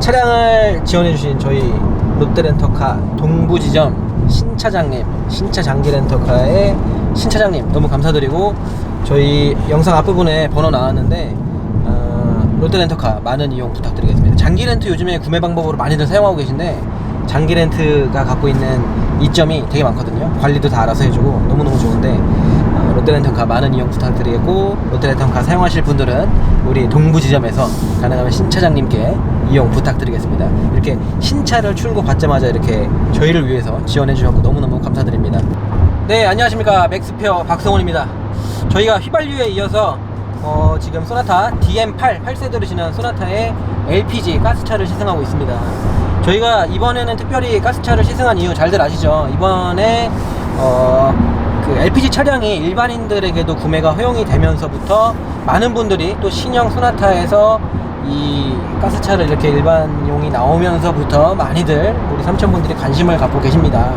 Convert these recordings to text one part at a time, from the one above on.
차량을 지원해주신 저희 롯데렌터카 동부지점 신차장님, 신차장기렌터카의 신차장님 너무 감사드리고, 저희 영상 앞부분에 번호 나왔는데 롯데렌터카 많은 이용 부탁드리겠습니다. 장기렌트 요즘에 구매 방법으로 많이들 사용하고 계신데, 장기렌트가 갖고 있는 이점이 되게 많거든요. 관리도 다 알아서 해주고 너무너무 좋은데, 롯데렌터카 많은 이용 부탁드리겠고, 롯데렌터카 사용하실 분들은 우리 동부지점에서 가능하면 신차장님께 이용 부탁드리겠습니다. 이렇게 신차를 출고 받자마자 이렇게 저희를 위해서 지원해 주셨고 너무너무 감사드립니다. 네, 안녕하십니까, 맥스페어 박성훈입니다. 저희가 휘발유에 이어서 지금 소나타 DM8 8세대로 지난 소나타의 LPG 가스차를 시승하고 있습니다. 저희가 이번에는 특별히 가스차를 시승한 이유 잘들 아시죠? 이번에 그 LPG 차량이 일반인들에게도 구매가 허용이 되면서부터 많은 분들이, 또 신형 소나타에서 이 가스차를 이렇게 일반용이 나오면서부터 많이들 우리 삼촌분들이 관심을 갖고 계십니다.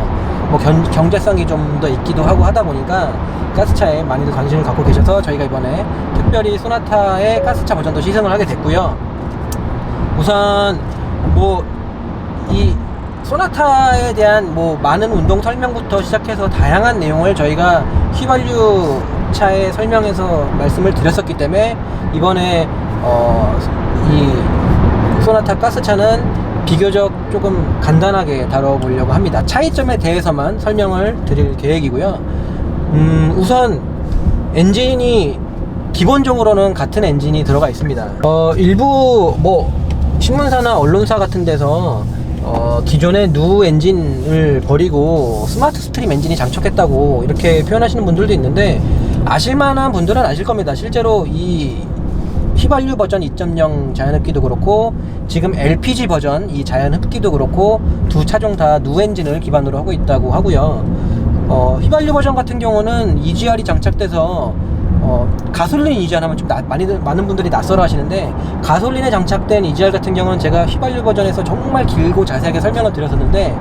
뭐 경제성이 좀 더 있기도 하고 하다 보니까 가스차에 많이들 관심을 갖고 계셔서 저희가 이번에 특별히 소나타의 가스차 버전도 시승을 하게 됐고요. 우선 뭐 이 소나타에 대한 뭐 많은 운동 설명부터 시작해서 다양한 내용을 저희가 휘발유 차에 설명해서 말씀을 드렸었기 때문에, 이번에 이 소나타 가스차는 비교적 조금 간단하게 다뤄보려고 합니다. 차이점에 대해서만 설명을 드릴 계획이고요. 우선 엔진이 기본적으로는 같은 엔진이 들어가 있습니다. 일부 뭐 신문사나 언론사 같은 데서 기존의 누 엔진을 버리고 스마트 스트림 엔진이 장착했다고 이렇게 표현하시는 분들도 있는데, 아실만한 분들은 아실 겁니다. 실제로 이 휘발유 버전 2.0 자연흡기도 그렇고, 지금 LPG 버전 이 자연흡기도 그렇고, 두 차종 다 누 엔진을 기반으로 하고 있다고 하고요. 휘발유 버전 같은 경우는 EGR이 장착돼서 가솔린 EGR 하면 좀 많은 분들이 낯설어 하시는데, 가솔린에 장착된 EGR 같은 경우는 제가 휘발유 버전에서 정말 길고 자세하게 설명을 드렸었는데,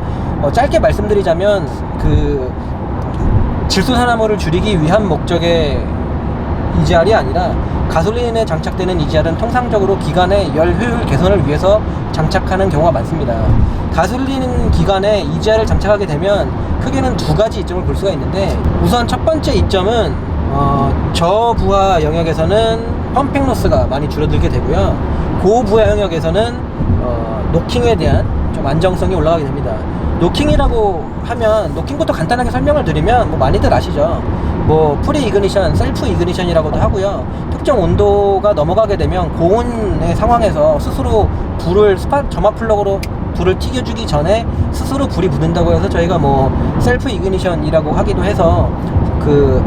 짧게 말씀드리자면 그 질소산화물을 줄이기 위한 목적의 EGR이 아니라, 가솔린에 장착되는 EGR은 통상적으로 기관의 열 효율 개선을 위해서 장착하는 경우가 많습니다. 가솔린 기관에 EGR을 장착하게 되면 크게는 두 가지 이점을 볼 수가 있는데, 우선 첫 번째 이점은 저부하 영역에서는 펌핑 로스가 많이 줄어들게 되고요. 고부하 영역에서는 노킹에 대한 좀 안정성이 올라가게 됩니다. 노킹이라고 하면, 노킹부터 간단하게 설명을 드리면 뭐 많이들 아시죠? 뭐 프리 이그니션, 셀프 이그니션이라고도 하고요. 특정 온도가 넘어가게 되면 고온의 상황에서 스스로 불을 점화 플러그로 불을 튀겨주기 전에 스스로 불이 붙는다고 해서 저희가 뭐 셀프 이그니션이라고 하기도 해서, 그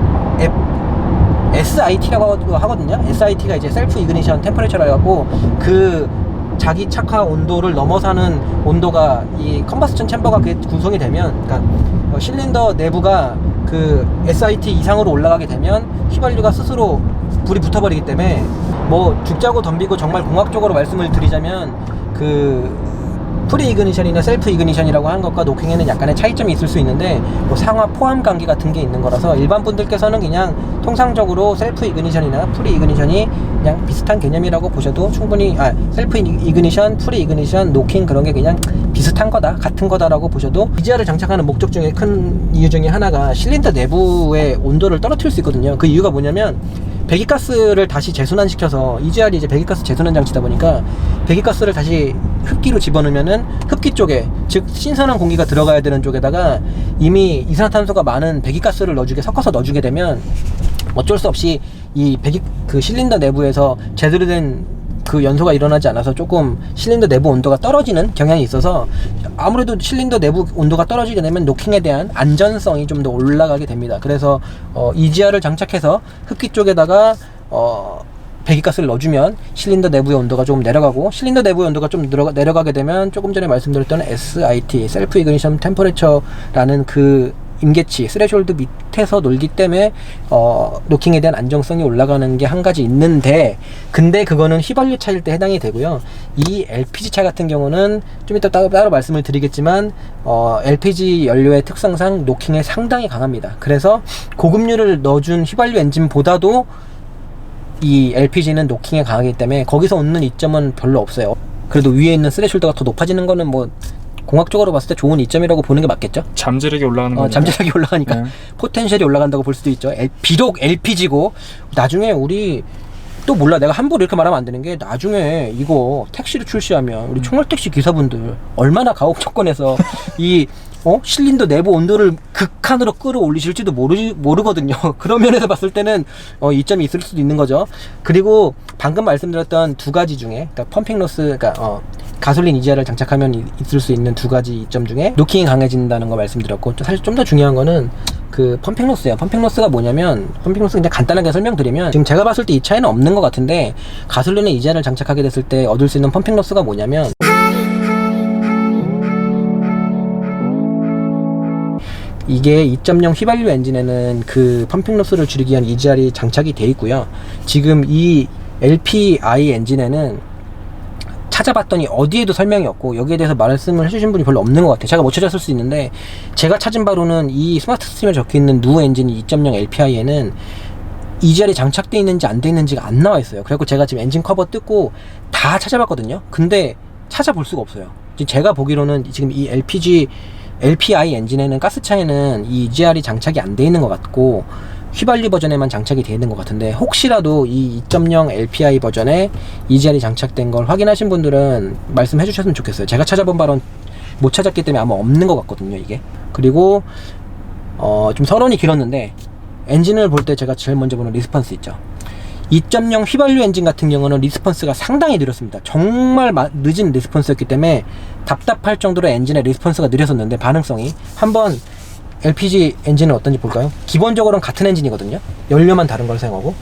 SIT라고 하거든요. SIT가 이제 셀프 이그니션 템퍼레처라고 하고, 그 자기 착화 온도를 넘어서는 온도가 이 컨버스천 챔버가 그게 구성이 되면, 그러니까 실린더 내부가 그 SIT 이상으로 올라가게 되면 휘발유가 스스로 불이 붙어버리기 때문에, 뭐 죽자고 덤비고 정말 공학적으로 말씀을 드리자면, 그 프리 이그니션이나 셀프 이그니션이라고 하는 것과 노킹에는 약간의 차이점이 있을 수 있는데, 뭐 상하 포함 관계 같은 게 있는 거라서 일반 분들께서는 그냥 통상적으로 셀프 이그니션이나 프리 이그니션이 그냥 비슷한 개념이라고 보셔도 충분히, 셀프 이그니션, 프리 이그니션, 노킹 그런 게 그냥 비슷한 거다, 같은 거다라고 보셔도, EGR을 장착하는 목적 중에 큰 이유 중에 하나가 실린더 내부의 온도를 떨어뜨릴 수 있거든요. 그 이유가 뭐냐면, 배기가스를 다시 재순환시켜서, EGR이 이제 배기가스 재순환 장치다 보니까 배기가스를 다시 흡기로 집어넣으면은 흡기 쪽에, 즉 신선한 공기가 들어가야 되는 쪽에다가 이미 이산화탄소가 많은 배기가스를 섞어서 넣어주게 되면 어쩔 수 없이 이 그 실린더 내부에서 제대로 된 그 연소가 일어나지 않아서 조금 실린더 내부 온도가 떨어지는 경향이 있어서, 아무래도 실린더 내부 온도가 떨어지게 되면 노킹에 대한 안전성이 좀 더 올라가게 됩니다. 그래서 EGR을 장착해서 흡기 쪽에다가 배기가스를 넣어주면 실린더 내부의 온도가 조금 내려가고, 실린더 내부의 온도가 좀 내려가게 되면 조금 전에 말씀드렸던 SIT, 셀프 이그니션 템퍼레처라는 그 임계치, 스레숄드 밑에서 놀기 때문에 노킹에 대한 안정성이 올라가는 게 한 가지 있는데, 근데 그거는 휘발유 차일 때 해당이 되고요. 이 LPG 차 같은 경우는 좀 이따 따로 말씀을 드리겠지만, LPG 연료의 특성상 노킹에 상당히 강합니다. 그래서 고급유를 넣어준 휘발유 엔진보다도 이 LPG는 노킹에 강하기 때문에 거기서 얻는 이점은 별로 없어요. 그래도 위에 있는 스레숄더가 더 높아지는 거는 뭐 공학적으로 봤을 때 좋은 이점이라고 보는 게 맞겠죠? 잠재력이 올라가는 거죠. 잠재력이 올라가니까 포텐셜이 올라간다고 볼 수도 있죠. 비록 LPG고 나중에 우리 또 몰라, 내가 함부로 이렇게 말하면 안 되는 게, 나중에 이거 택시를 출시하면 우리 총알택시 기사분들 얼마나 가혹조건에서 이 실린더 내부 온도를 극한으로 끌어올리실지도 모르거든요. 그런 면에서 봤을 때는 이점이 있을 수도 있는 거죠. 그리고 방금 말씀드렸던 두 가지 중에, 그러니까 펌핑 로스, 그러니까 가솔린 EGR을 장착하면 있을 수 있는 두 가지 이점 중에 노킹이 강해진다는 거 말씀드렸고, 사실 좀 더 중요한 거는 그 펌핑 로스예요. 펌핑 로스가 뭐냐면, 펌핑 로스 그냥 간단하게 설명드리면, 지금 제가 봤을 때 이 차이는 없는 것 같은데, 가솔린에 EGR을 장착하게 됐을 때 얻을 수 있는 펌핑 로스가 뭐냐면, 이게 2.0 휘발유 엔진에는 그 펌핑 로스를 줄이기 위한 EGR이 장착이 되어 있고요. 지금 이 LPI 엔진에는 찾아봤더니 어디에도 설명이 없고, 여기에 대해서 말씀을 해주신 분이 별로 없는 것 같아요. 제가 못 찾았을 수 있는데, 제가 찾은 바로는 이 스마트 스트림에 적혀있는 누 엔진 2.0 LPI에는 EGR이 장착되어 있는지 안 되어 있는지가 안 나와 있어요. 그래서 제가 지금 엔진 커버 뜯고 다 찾아봤거든요. 근데 찾아볼 수가 없어요. 지금 제가 보기로는 지금 이 LPI 엔진에는, 가스차에는 이 EGR이 장착이 안 돼 있는 것 같고, 휘발유 버전에만 장착이 되어 있는 것 같은데, 혹시라도 이 2.0 LPI 버전에 EGR이 장착된 걸 확인하신 분들은 말씀해 주셨으면 좋겠어요. 제가 찾아본 바로는 못 찾았기 때문에 아마 없는 것 같거든요, 이게. 그리고 좀 서론이 길었는데, 엔진을 볼 때 제가 제일 먼저 보는 리스폰스 있죠. 2.0 휘발유 엔진 같은 경우는 리스폰스가 상당히 느렸습니다. 정말 늦은 리스폰스였기 때문에 답답할 정도로 엔진의 리스폰스가 느렸었는데, 반응성이, 한번 LPG 엔진은 어떤지 볼까요? 기본적으로는 같은 엔진이거든요. 연료만 다른 걸 사용하고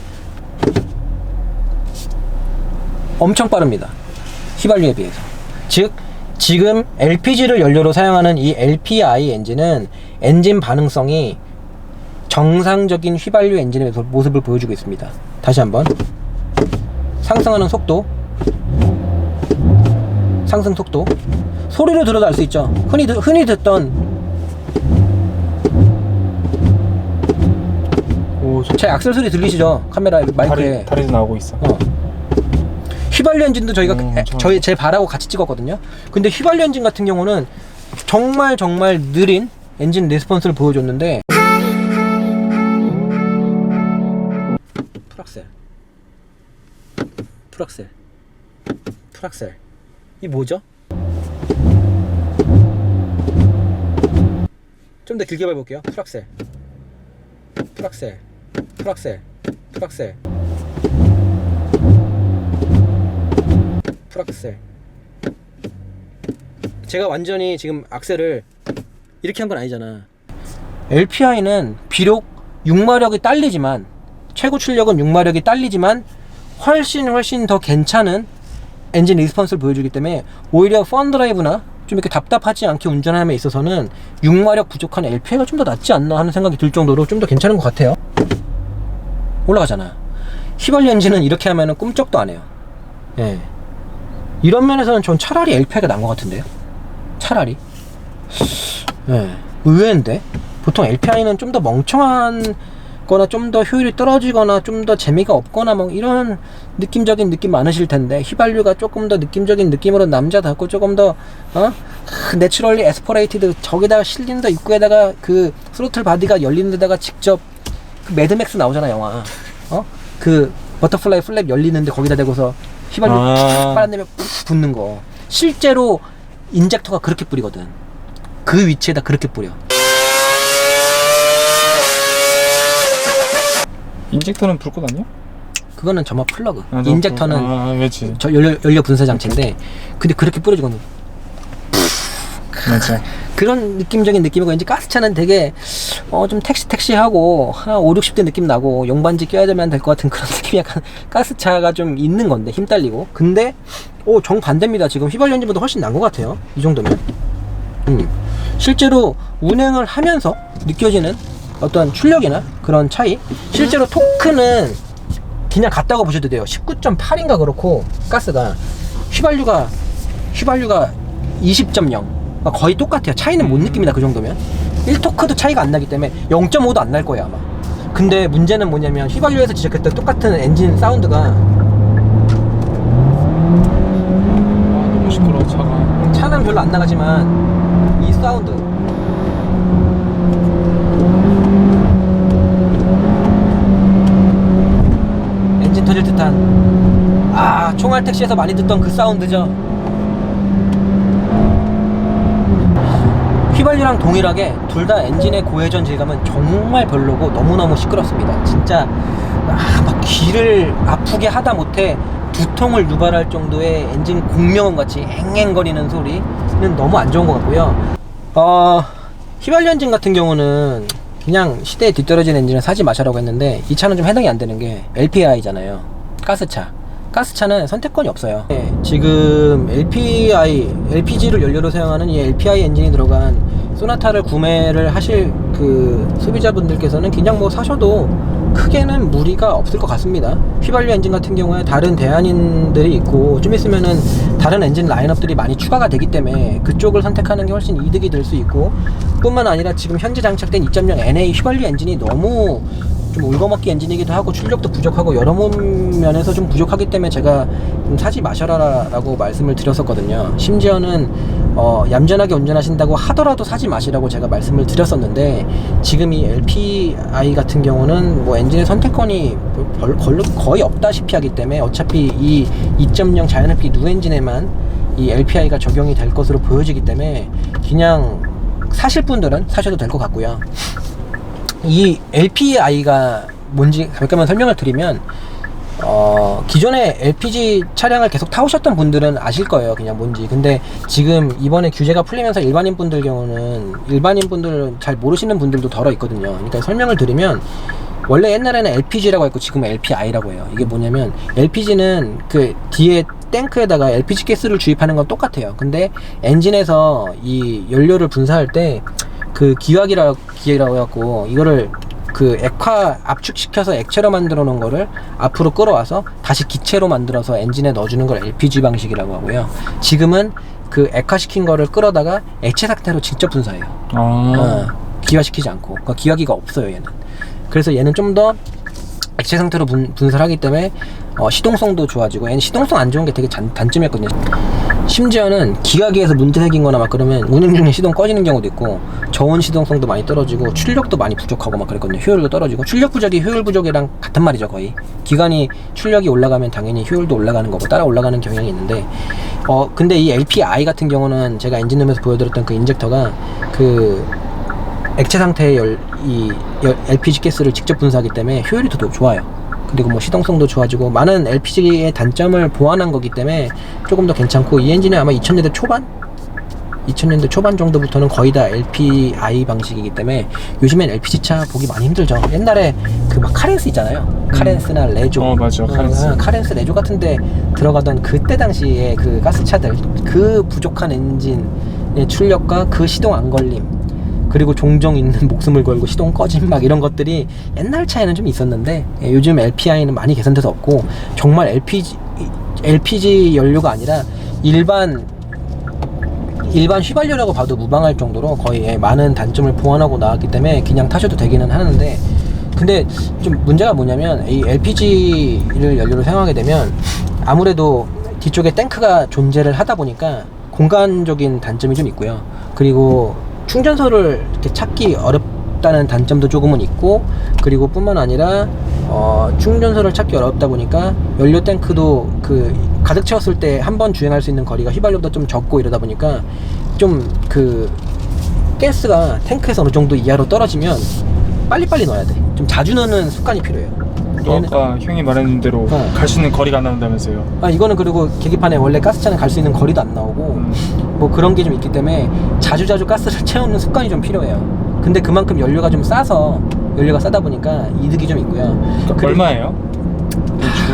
엄청 빠릅니다, 휘발유에 비해서. 즉 지금 LPG를 연료로 사용하는 이 LPI 엔진은 엔진 반응성이 정상적인 휘발유 엔진의 모습을 보여주고 있습니다. 다시 한번 상승하는 속도, 상승 속도, 소리로 들어도 알 수 있죠. 흔히 듣던, 제 악셀 소리 들리시죠? 카메라 마이크에 다리도 나오고 있어. 휘발유 엔진도 저희가 제 발하고 같이 찍었거든요. 근데 휘발유 엔진 같은 경우는 정말 느린 엔진 레스폰스를 보여줬는데, 풀악셀 이 뭐죠? 좀 더 길게 밟아볼게요. 풀악셀 제가 완전히 지금 악셀을 이렇게 한 건 아니잖아. LPI는 비록 6마력이 딸리지만, 최고 출력은 6마력이 딸리지만 훨씬 더 괜찮은 엔진 리스폰스를 보여주기 때문에, 오히려 펀드라이브나 좀 이렇게 답답하지 않게 운전함에 있어서는 6마력 부족한 LPI가 좀 더 낫지 않나 하는 생각이 들 정도로 좀 더 괜찮은 것 같아요. 올라가잖아. 휘발유 엔진은 이렇게 하면은 꿈쩍도 안 해요. 예. 이런 면에서는 전 차라리 LPI가 나은 것 같은데요. 차라리. 예. 의외인데. 보통 LPI는 좀 더 멍청한 거나 좀 더 효율이 떨어지거나 좀 더 재미가 없거나 뭐 이런 느낌적인 느낌 많으실 텐데, 휘발유가 조금 더 느낌적인 느낌으로 남자답고 조금 더 내추럴리 에스퍼레이티드, 저기다가 실린더 입구에다가 그 스로틀 바디가 열리는 데다가 직접 그 매드맥스 나오잖아, 영화. 그 버터플라이 플랩 열리는데 거기다 대고서 휘발유 푹 빨아내면 푹 붙는 거. 실제로 인젝터가 그렇게 뿌리거든. 그 위치에다 그렇게 뿌려. 인젝터는 불꽃 아니야? 그거는 점화 플러그. 인젝터는 그렇지. 연료 분사 장치인데, 근데 그렇게 뿌려주거든. 맞아. 그런 느낌적인 느낌이고, 이제 가스차는 되게 좀 택시하고 한 5, 60대 느낌 나고 용반지 껴야만 될 것 같은 그런 느낌이 약간 가스차가 좀 있는 건데, 힘 딸리고. 근데 정반대입니다. 지금 휘발유 엔진보다 훨씬 나은 것 같아요, 이 정도면. 실제로 운행을 하면서 느껴지는 어떤 출력이나 그런 차이, 실제로 토크는 그냥 같다고 보셔도 돼요. 19.8인가 그렇고, 가스가 휘발유가 20.0, 거의 똑같아요. 차이는 못 느낍니다. 그 정도면 1토크도 차이가 안 나기 때문에 0.5도 안 날 거예요, 아마. 근데 문제는 뭐냐면, 휘발유에서 지적했던 똑같은 엔진 사운드가 시끄러워 차가. 차는 별로 안 나가지만 이 사운드. 엔진 터질 듯한, 총알 택시에서 많이 듣던 그 사운드죠. 휘발유랑 동일하게 둘 다 엔진의 고회전 질감은 정말 별로고 너무너무 시끄럽습니다. 진짜 막 귀를 아프게 하다 못해 두통을 유발할 정도의 엔진 공명음 같이 앵앵거리는 소리는 너무 안 좋은 것 같고요. 휘발유 엔진 같은 경우는 그냥 시대에 뒤떨어진 엔진을 사지 마시라고 했는데, 이 차는 좀 해당이 안 되는 게 LPI잖아요. 가스차는 선택권이 없어요. 네, 지금 LPG를 연료로 사용하는 이 LPI 엔진이 들어간 소나타를 구매를 하실 그 소비자분들께서는 그냥 뭐 사셔도 크게는 무리가 없을 것 같습니다. 휘발유 엔진 같은 경우에 다른 대안인들이 있고, 좀 있으면은 다른 엔진 라인업들이 많이 추가가 되기 때문에 그쪽을 선택하는 게 훨씬 이득이 될 수 있고, 뿐만 아니라 지금 현재 장착된 2.0 NA 휘발유 엔진이 너무 좀 울거먹기 엔진이기도 하고 출력도 부족하고 여러 면에서 좀 부족하기 때문에 제가 좀 사지 마셔라 라고 말씀을 드렸었거든요. 심지어는 얌전하게 운전하신다고 하더라도 사지 마시라고 제가 말씀을 드렸었는데, 지금 이 LPI 같은 경우는 뭐 엔진의 선택권이 거의 없다시피 하기 때문에 어차피 이 2.0 자연흡기 누 엔진에만 이 LPI가 적용이 될 것으로 보여지기 때문에 그냥 사실 분들은 사셔도 될 것 같고요. 이 LPI가 뭔지 잠깐만 설명을 드리면, 기존에 LPG 차량을 계속 타오셨던 분들은 아실 거예요, 그냥 뭔지. 근데 지금 이번에 규제가 풀리면서 일반인 분들 잘 모르시는 분들도 덜어 있거든요. 그러니까 설명을 드리면, 원래 옛날에는 LPG라고 했고 지금은 LPI라고 해요. 이게 뭐냐면, LPG는 그 뒤에 탱크에다가 LPG 가스를 주입하는 건 똑같아요. 근데 엔진에서 이 연료를 분사할 때 그 기화기라고 해갖고, 이거를 그 압축시켜서 액체로 만들어 놓은 거를 앞으로 끌어와서 다시 기체로 만들어서 엔진에 넣어주는 걸 LPG 방식이라고 하고요. 지금은 그 액화시킨 거를 끌어다가 액체 상태로 직접 분사해요. 기화시키지 않고. 그러니까 기화기가 없어요, 얘는. 그래서 얘는 좀 더 액체 상태로 분사를 하기 때문에 시동성도 좋아지고, 얘는 시동성 안 좋은 게 되게 단점이었거든요. 심지어는 기화기에서 문제 생긴 거나 막 그러면 운행 중에 시동 꺼지는 경우도 있고, 저온 시동성도 많이 떨어지고 출력도 많이 부족하고 막 그랬거든요. 효율도 떨어지고. 출력 부족이 효율 부족이랑 같은 말이죠, 거의. 기관이 출력이 올라가면 당연히 효율도 올라가는 거고 따라 올라가는 경향이 있는데, 근데 이 LPI 같은 경우는 제가 엔진룸에서 보여드렸던 그 인젝터가 그 액체 상태의 LPG 가스를 직접 분사하기 때문에 효율이 더 좋아요. 그리고 뭐 시동성도 좋아지고 많은 LPG의 단점을 보완한 거기 때문에 조금 더 괜찮고, 이 엔진은 아마 2000년대 초반 정도부터는 거의 다 LPI 방식이기 때문에 요즘엔 LPG 차 보기 많이 힘들죠. 옛날에 그 막 카렌스 있잖아요. 카렌스나 레조. 맞아. 카렌스 레조 같은데 들어가던 그때 당시에 그 가스차들, 그 부족한 엔진의 출력과 그 시동 안 걸림, 그리고 종종 있는 목숨을 걸고 시동 꺼짐 막 이런 것들이 옛날 차에는 좀 있었는데, 요즘 LPI는 많이 개선돼서 없고, 정말 LPG 연료가 아니라 일반 휘발유라고 봐도 무방할 정도로 거의 많은 단점을 보완하고 나왔기 때문에 그냥 타셔도 되기는 하는데, 근데 좀 문제가 뭐냐면, 이 LPG를 연료로 사용하게 되면 아무래도 뒤쪽에 탱크가 존재를 하다 보니까 공간적인 단점이 좀 있고요. 그리고 충전소를 이렇게 찾기 어렵다는 단점도 조금은 있고, 그리고 뿐만 아니라 충전소를 찾기 어렵다 보니까 연료 탱크도 그 가득 채웠을 때 한 번 주행할 수 있는 거리가 휘발유보다 좀 적고, 이러다 보니까 좀 그 가스가 탱크에서 어느 정도 이하로 떨어지면 빨리빨리 넣어야 돼. 좀 자주 넣는 습관이 필요해요. 또 아까 형이 말했는 대로 갈 수 있는 거리가 안 나온다면서요. 이거는 그리고 계기판에 원래 가스차는 갈 수 있는 거리도 안 나오고 뭐 그런 게 좀 있기 때문에 자주 가스를 채우는 습관이 좀 필요해요. 근데 그만큼 연료가 좀 싸다 보니까 이득이 좀 있고요. 얼마예요?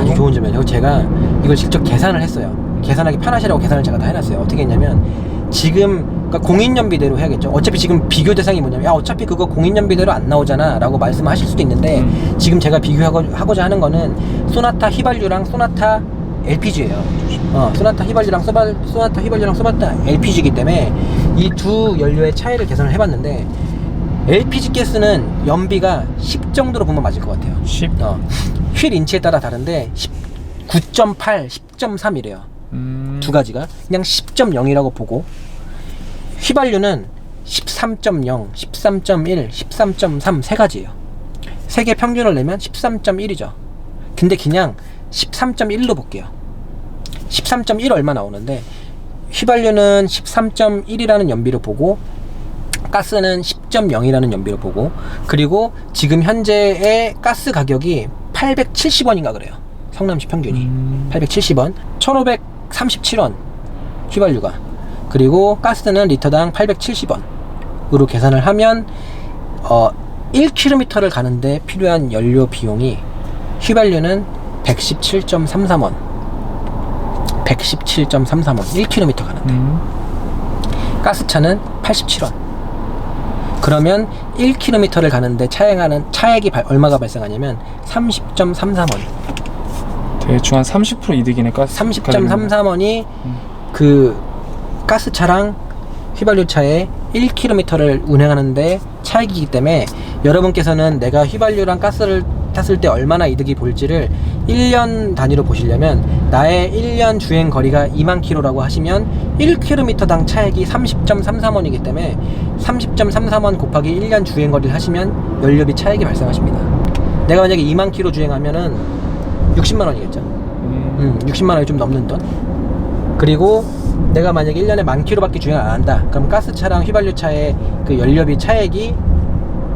아주 좋은 점이에요. 제가 이걸 직접 계산을 했어요. 계산하기 편하시라고 계산을 제가 다 해놨어요. 어떻게 했냐면, 지금 그러니까 공인연비대로 해야겠죠. 어차피 지금 비교 대상이 뭐냐면, 어차피 그거 공인연비대로 안 나오잖아 라고 말씀하실 수도 있는데, 지금 제가 비교하고자 하는 거는 소나타 휘발유랑 소나타 LPG예요. 소나타 휘발유랑 소나타 LPG이기 때문에 이 두 연료의 차이를 계산을 해봤는데, LPG 가스는 연비가 10 정도로 보면 맞을 것 같아요. 10? 휠 인치에 따라 다른데 9.8, 10.3이래요. 두 가지가 그냥 10.0이라고 보고, 휘발유는 13.0, 13.1, 13.3 세 가지예요. 세 개 평균을 내면 13.1이죠. 근데 그냥 13.1로 볼게요. 13.1 얼마 나오는데, 휘발유는 13.1이라는 연비로 보고, 가스는 10.0이라는 연비로 보고, 그리고 지금 현재의 가스 가격이 870원인가 그래요. 성남시 평균이 870원, 1537원 휘발유가, 그리고 가스는 리터당 870원으로 계산을 하면 1km를 가는데 필요한 연료 비용이, 휘발유는 117.33원 117.33원 1km 가는데, 가스차는 87원. 그러면 1km를 가는데 차액이 얼마가 발생하냐면 30.33원. 대충 한 30% 이득이네. 가스 30.33원이 그 가스차랑 휘발유차에 1km를 운행하는데 차익이기 때문에, 여러분께서는 내가 휘발유랑 가스를 탔을 때 얼마나 이득이 볼지를 1년 단위로 보시려면, 나의 1년 주행 거리가 2만 킬로라고 하시면 1km당 차액이 30.33원이기 때문에 30.33원 곱하기 1년 주행 거리를 하시면 연료비 차액이 발생하십니다. 내가 만약에 2만 킬로 주행하면은 60만 원이겠죠. 60만 원이 좀 넘는 돈. 그리고 내가 만약에 1년에 10,000km밖에 주행을 안 한다, 그럼 가스차랑 휘발유차의 그 연료비 차액이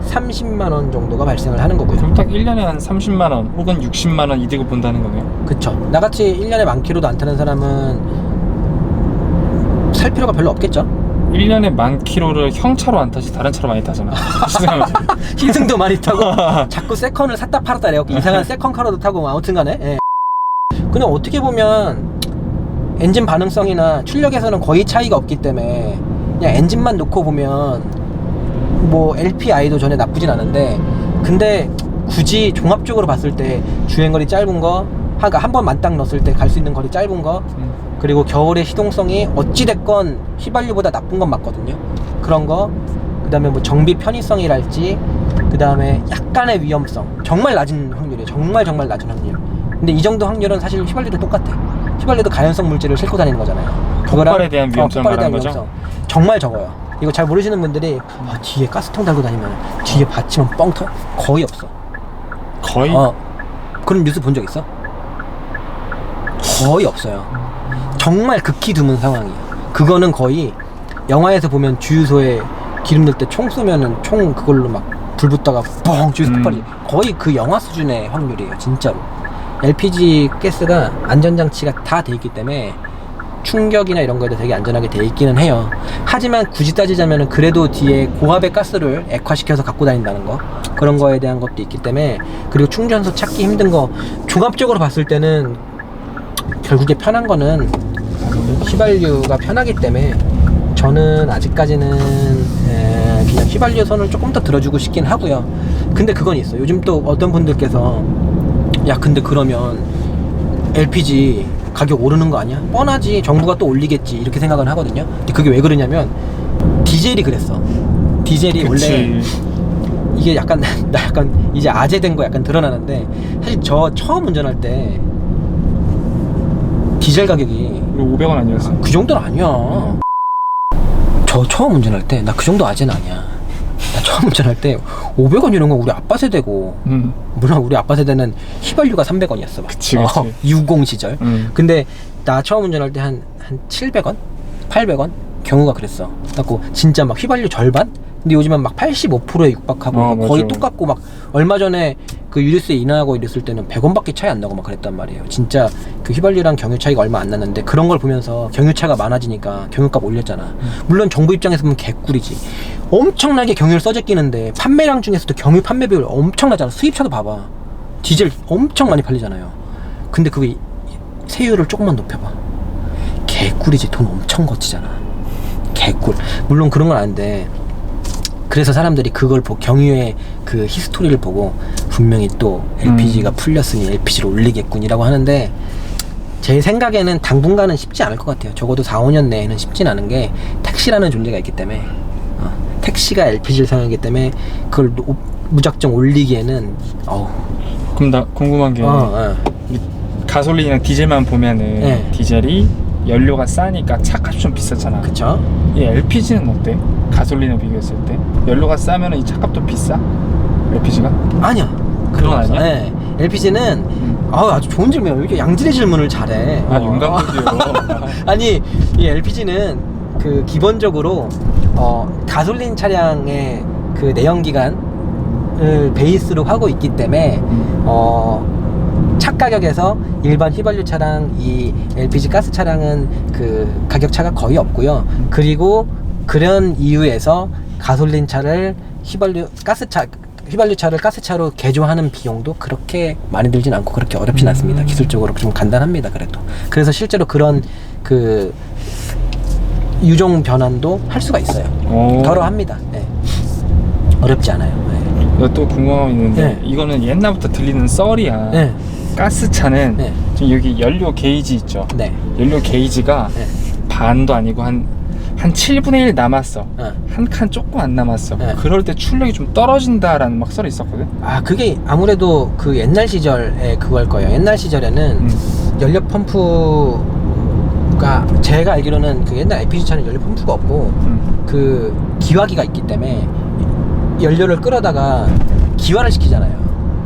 30만 원 정도가 발생을 하는 거고요. 그럼 딱 1년에 한 30만 원 혹은 60만 원 이득을 본다는 거네요. 그쵸. 나같이 1년에 10,000km도 안 타는 사람은 살 필요가 별로 없겠죠. 1년에 10,000km를 형차로 안 타지 다른 차로 많이 타잖아. 희승도 많이 타고 자꾸 세컨을 샀다 팔았다 해갖고 이상한 세컨카로도 타고, 아무튼 간에. 예. 근데 어떻게 보면 엔진 반응성이나 출력에서는 거의 차이가 없기 때문에 그냥 엔진만 놓고 보면 뭐 LPI도 전혀 나쁘진 않은데, 근데 굳이 종합적으로 봤을 때 주행거리 짧은 거, 한 번 만땅 넣었을 때 갈 수 있는 거리 짧은 거, 그리고 겨울의 시동성이 어찌됐건 휘발유보다 나쁜 건 맞거든요. 그런 거, 그 다음에 뭐 정비 편의성이랄지, 그 다음에 약간의 위험성, 정말 낮은 확률이에요. 정말 낮은 확률. 근데 이 정도 확률은 사실 휘발유도 똑같아. 휘발유도 가연성 물질을 싣고 다니는 거잖아요. 폭발에 대한 위험성 말하는 거죠? 위험성. 정말 적어요. 이거 잘 모르시는 분들이 뒤에 가스통 달고 다니면 뒤에 받치면 뻥 터? 거의 없어. 거의? 그런 뉴스 본 적 있어? 거의 없어요. 정말 극히 드문 상황이에요. 그거는 거의 영화에서 보면 주유소에 기름 넣을 때 총 쏘면은 총 그걸로 막 불 붙다가 뻥 주유소 폭발이지. 거의 그 영화 수준의 확률이에요, 진짜로. LPG 가스가 안전장치가 다 돼 있기 때문에 충격이나 이런 거에도 되게 안전하게 돼 있기는 해요. 하지만 굳이 따지자면은 그래도 뒤에 고압의 가스를 액화시켜서 갖고 다닌다는 거, 그런 거에 대한 것도 있기 때문에, 그리고 충전소 찾기 힘든 거, 종합적으로 봤을 때는 결국에 편한 거는 휘발유가 편하기 때문에, 저는 아직까지는 그냥 휘발유 손을 조금 더 들어주고 싶긴 하고요. 근데 그건 있어. 요즘 또 어떤 분들께서 야 근데 그러면 LPG 가격 오르는 거 아니야? 뻔하지, 정부가 또 올리겠지, 이렇게 생각을 하거든요. 근데 그게 왜 그러냐면 디젤이 그랬어. 디젤이 그치. 원래 이게 약간 나 약간 이제 아재된 거 약간 드러나는데, 사실 저 처음 운전할 때 디젤 가격이 500원 아니었어? 그 정도는 아니야. 저 처음 운전할 때 나 그 정도 아재는 아니야. 나 처음 운전할 때 500원 이런 건 우리 아빠 세대고, 물론 우리 아빠 세대는 휘발유가 300원이었어. 그치. 60 시절. 근데 나 처음 운전할 때 한 700원? 800원? 경우가 그랬어. 그래갖고 진짜 막 휘발유 절반? 근데 요즘은 막 85%에 육박하고 거의 맞아. 똑같고, 막 얼마 전에 그 유류세 인하하고 이랬을 때는 100원밖에 차이 안 나고 막 그랬단 말이에요. 진짜 그 휘발유랑 경유 차이가 얼마 안 났는데, 그런 걸 보면서 경유차가 많아지니까 경유값 올렸잖아. 물론 정부 입장에서 보면 개꿀이지. 엄청나게 경유를 써제끼는데 판매량 중에서도 경유 판매 비율 엄청나잖아. 수입차도 봐봐, 디젤 엄청 많이 팔리잖아요. 근데 그게 세율을 조금만 높여봐, 개꿀이지. 돈 엄청 거치잖아. 개꿀. 물론 그런 건 아닌데, 그래서 사람들이 그걸 경유의 그 히스토리를 보고 분명히 또 LPG가 풀렸으니 LPG를 올리겠군이라고 하는데, 제 생각에는 당분간은 쉽지 않을 것 같아요. 적어도 4-5년 내에는 쉽진 않은 게, 택시라는 존재가 있기 때문에, 택시가 LPG를 사용하기 때문에 그걸 무작정 올리기에는 그럼 나 궁금한 게 가솔린이랑 디젤만 보면은 네. 디젤이 연료가 싸니까 차값이 좀 비싸잖아. 그쵸? 이 LPG는 어때? 가솔린에 비교했을 때 연료가 싸면 이 차값도 비싸? LPG가? 아니야. 그건 아니야? 네. LPG는 아주 좋은 질문이야. 왜 이렇게 양질의 질문을 잘해. 용감하지요. 아니, 이 LPG는 그 기본적으로 가솔린 차량의 그 내연기관을 베이스로 하고 있기 때문에 차 가격에서 일반 휘발유 차량, 이 LPG 가스 차량은 그 가격 차가 거의 없고요. 그리고 그런 이유에서 가솔린 차를 휘발유 차를 가스차로 개조하는 비용도 그렇게 많이 들진 않고 그렇게 어렵진 않습니다. 기술적으로 좀 간단합니다. 그래서 실제로 그런 그 유종 변환도 할 수가 있어요. 덜어합니다. 네. 어렵지 않아요. 네. 또 궁금한 거 있는데 네. 이거는 옛날부터 들리는 썰이야. 네. 가스차는 네. 지금 여기 연료 게이지 있죠. 네. 연료 게이지가 네. 반도 아니고 한 7분의 1 남았어. 네. 한 칸 조금 안 남았어. 네. 그럴 때 출력이 좀 떨어진다라는 막 썰이 있었거든. 그게 아무래도 그 옛날 시절에 그걸 거예요. 옛날 시절에는 연료 펌프가 제가 알기로는 그 옛날 LPG 차는 연료 펌프가 없고 그 기화기가 있기 때문에 연료를 끌어다가 기화를 시키잖아요.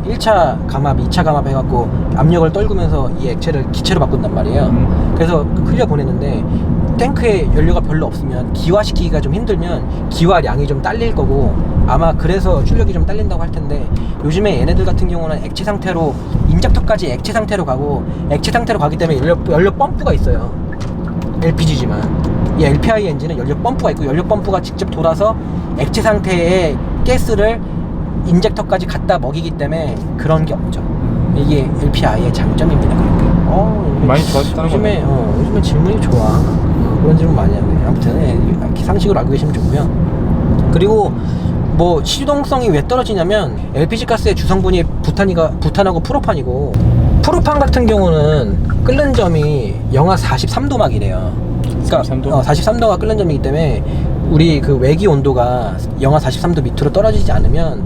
1차 감압, 2차 감압 해갖고 압력을 떨구면서 이 액체를 기체로 바꾼단 말이에요. 그래서 흘려보내는데 탱크에 연료가 별로 없으면 기화시키기가 좀 힘들면 기화량이 좀 딸릴 거고 아마 그래서 출력이 좀 딸린다고 할 텐데 요즘에 얘네들 같은 경우는 액체 상태로 인젝터까지 액체 상태로 가고 액체 상태로 가기 때문에 연료 펌프가 있어요. LPG지만 이 LPI 엔진은 연료 펌프가 있고 연료 펌프가 직접 돌아서 액체 상태의 가스를 인젝터까지 갖다 먹이기 때문에 그런 게 없죠. 이게 LPI의 장점입니다. 그러니까 많이 좋아졌다는 요즘에 요즘에 질문이 좋아. 그런 질문 많이 하네. 아무튼 상식으로 알고 계시면 좋고요. 그리고 뭐 시동성이 왜 떨어지냐면 LPG 가스의 주성분이 부탄하고 프로판이고 프로판 같은 경우는 끓는 점이 영하 43도 막이래요. 그러니까 43도? 43도가 끓는 점이기 때문에 우리 그 외기 온도가 영하 43도 밑으로 떨어지지 않으면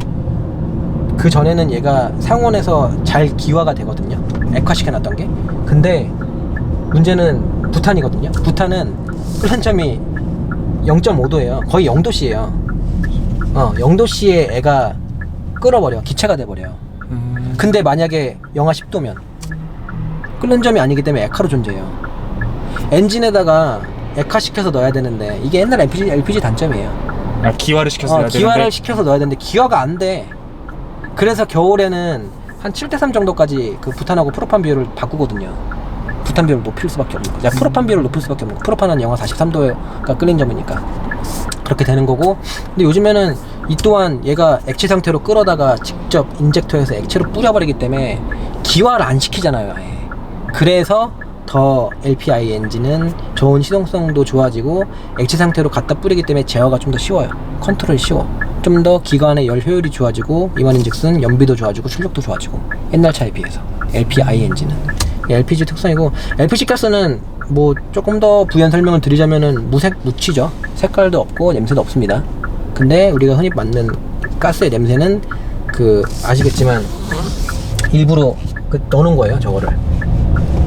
그 전에는 얘가 상온에서 잘 기화가 되거든요. 액화시켜놨던 게. 근데 문제는 부탄이거든요. 부탄은 끓는 점이 0.5도예요. 거의 0도씨예요. 0도씨에 애가 끓어버려. 기체가 돼버려요. 근데 만약에 영하 10도면 끓는 점이 아니기 때문에 액화로 존재해요. 엔진에다가 액화시켜서 넣어야 되는데 이게 옛날 LPG 단점이에요. 기화를 시켜서 넣어야 되는데 기화를 시켜서 넣어야 되는데 기화가 안 돼. 그래서 겨울에는 한 7대3 정도까지 그 부탄하고 프로판 비율을 바꾸거든요. 부탄 비율을 높일 수밖에 없는 거죠. 프로판 비율을 높일 수밖에 없는 거. 프로판은 영하 43도가 끓는 점이니까 그렇게 되는 거고. 근데 요즘에는 이 또한 얘가 액체 상태로 끓어다가 직접 인젝터에서 액체로 뿌려버리기 때문에 기화를 안 시키잖아요. 아예. 그래서 더 LPI 엔진은 좋은 시동성도 좋아지고 액체 상태로 갖다 뿌리기 때문에 제어가 좀 더 쉬워요. 컨트롤이 쉬워. 좀 더 기관의 열 효율이 좋아지고 이만인즉슨 연비도 좋아지고 출력도 좋아지고 옛날 차에 비해서 LPI 엔진은 LPG 특성이고 LPG 가스는 뭐 조금 더 부연 설명을 드리자면은 무치죠. 색깔도 없고 냄새도 없습니다. 근데 우리가 흔히 맡는 가스의 냄새는 그 아시겠지만 일부러 넣어놓은 거예요. 저거를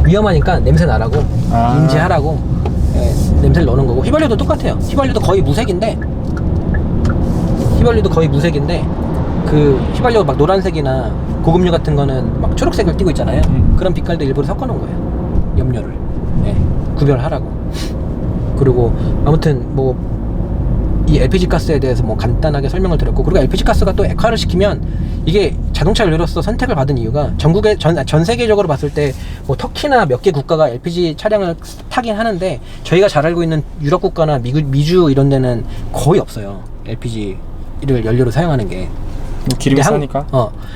위험하니까 냄새 나라고 인지하라고 냄새를 넣는 거고. 휘발유도 똑같아요. 휘발유도 거의 무색인데 그 휘발유 막 노란색이나 고급류 같은 거는 막 초록색을 띠고 있잖아요. 그런 빛깔도 일부러 섞어 놓은 거예요. 염료를 구별하라고. 그리고 아무튼 뭐 이 LPG 가스에 대해서 뭐 간단하게 설명을 드렸고, 그리고 LPG 가스가 또 액화를 시키면 이게 자동차 연료로서 선택을 받은 이유가 전국에 전 세계적으로 봤을 때 뭐 터키나 몇 개 국가가 LPG 차량을 타긴 하는데 저희가 잘 알고 있는 유럽 국가나 미주 이런 데는 거의 없어요. LPG를 연료로 사용하는 게. 기름이 싸니까.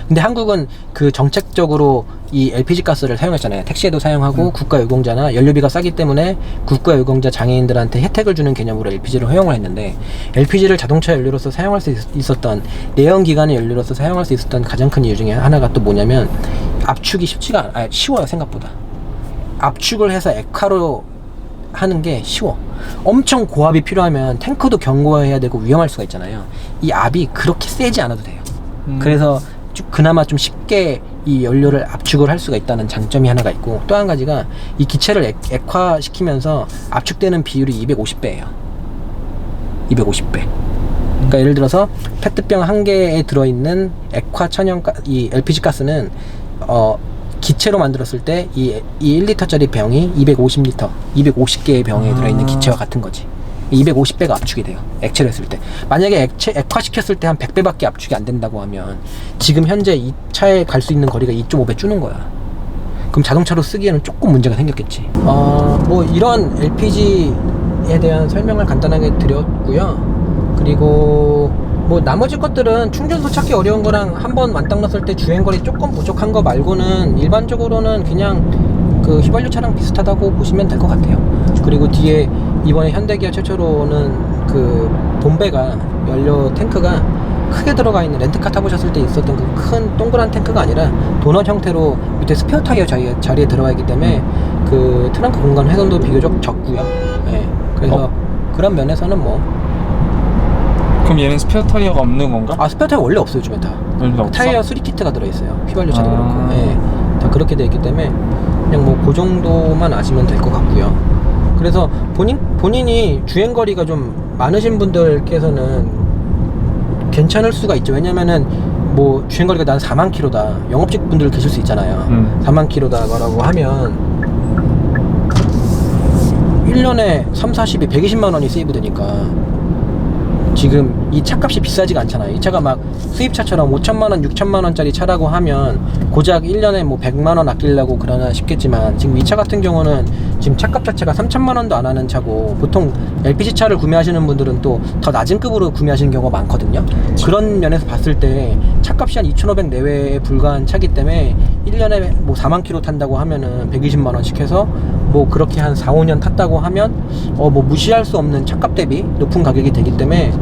근데 한국은 그 정책적으로 이 LPG 가스를 사용했잖아요. 택시에도 사용하고 국가유공자나 연료비가 싸기 때문에 국가유공자 장애인들한테 혜택을 주는 개념으로 LPG를 허용을 했는데, LPG를 자동차 연료로서 사용할 수 있었던, 내연기관의 연료로서 사용할 수 있었던 가장 큰 이유 중에 하나가 또 뭐냐면 압축이 쉬워요. 생각보다 압축을 해서 액화로 하는 게 쉬워. 엄청 고압이 필요하면 탱크도 경고해야 되고 위험할 수가 있잖아요. 이 압이 그렇게 세지 않아도 돼요. 그래서 그나마 좀 쉽게 이 연료를 압축을 할 수가 있다는 장점이 하나가 있고, 또 한 가지가 이 기체를 액화시키면서 압축되는 비율이 250배예요. 250배. 그러니까 예를 들어서 페트병 한 개에 들어있는 액화 이 LPG 가스는 기체로 만들었을 때 이 1리터짜리 병이 250리터, 250개의 병에 들어있는 기체와 같은 거지. 250배가 압축이 돼요. 액체로 했을 때. 만약에 액화시켰을 때 한 100배밖에 압축이 안 된다고 하면 지금 현재 이 차에 갈 수 있는 거리가 2.5배 줄는 거야. 그럼 자동차로 쓰기에는 조금 문제가 생겼겠지. 뭐 이런 LPG에 대한 설명을 간단하게 드렸고요. 그리고 뭐 나머지 것들은 충전소 찾기 어려운 거랑 한번 완땅 넣었을 때 주행거리 조금 부족한 거 말고는 일반적으로는 그냥 그 휘발유 차랑 비슷하다고 보시면 될 것 같아요. 그리고 뒤에 이번에 현대기아 최초로는 그 본배가 연료 탱크가 크게 들어가 있는, 렌트카 타보셨을 때 있었던 그 큰 동그란 탱크가 아니라 도넛 형태로 밑에 스페어 타이어 자리에 들어가 있기 때문에 그 트렁크 공간 훼손도 비교적 적고요. 예. 그래서 그런 면에서는 뭐. 그럼 얘는 스페어 타이어가 없는 건가? 스페어 타이어 원래 없어요, 요즘에 다. 타이어 수리 키트가 들어있어요. 휘발유 차도 그렇고. 예. 다 그렇게 되어 있기 때문에 그냥 뭐 그 정도만 아시면 될 것 같고요. 그래서 본인이 주행거리가 좀 많으신 분들께서는 괜찮을 수가 있죠. 왜냐면은 뭐 주행거리가 난 4만 킬로다, 영업직 분들 계실 수 있잖아요. 4만 킬로다라고 하면 1년에 3, 40이 120만 원이 세이브 되니까 지금 이 차값이 비싸지가 않잖아요. 이 차가 막 수입차처럼 5천만 원, 6천만 원짜리 차라고 하면 고작 1년에 뭐 100만 원 아끼려고 그러나 싶겠지만, 지금 이 차 같은 경우는 지금 차값 자체가 3천만 원도 안 하는 차고, 보통 LPG 차를 구매하시는 분들은 또 더 낮은 급으로 구매하시는 경우가 많거든요. 그런 면에서 봤을 때 차값이 한 2,500 내외에 불과한 차기 때문에 1년에 뭐 4만 킬로 탄다고 하면은 120만 원씩 해서 뭐 그렇게 한 4, 5년 탔다고 하면 뭐 무시할 수 없는 차값 대비 높은 가격이 되기 때문에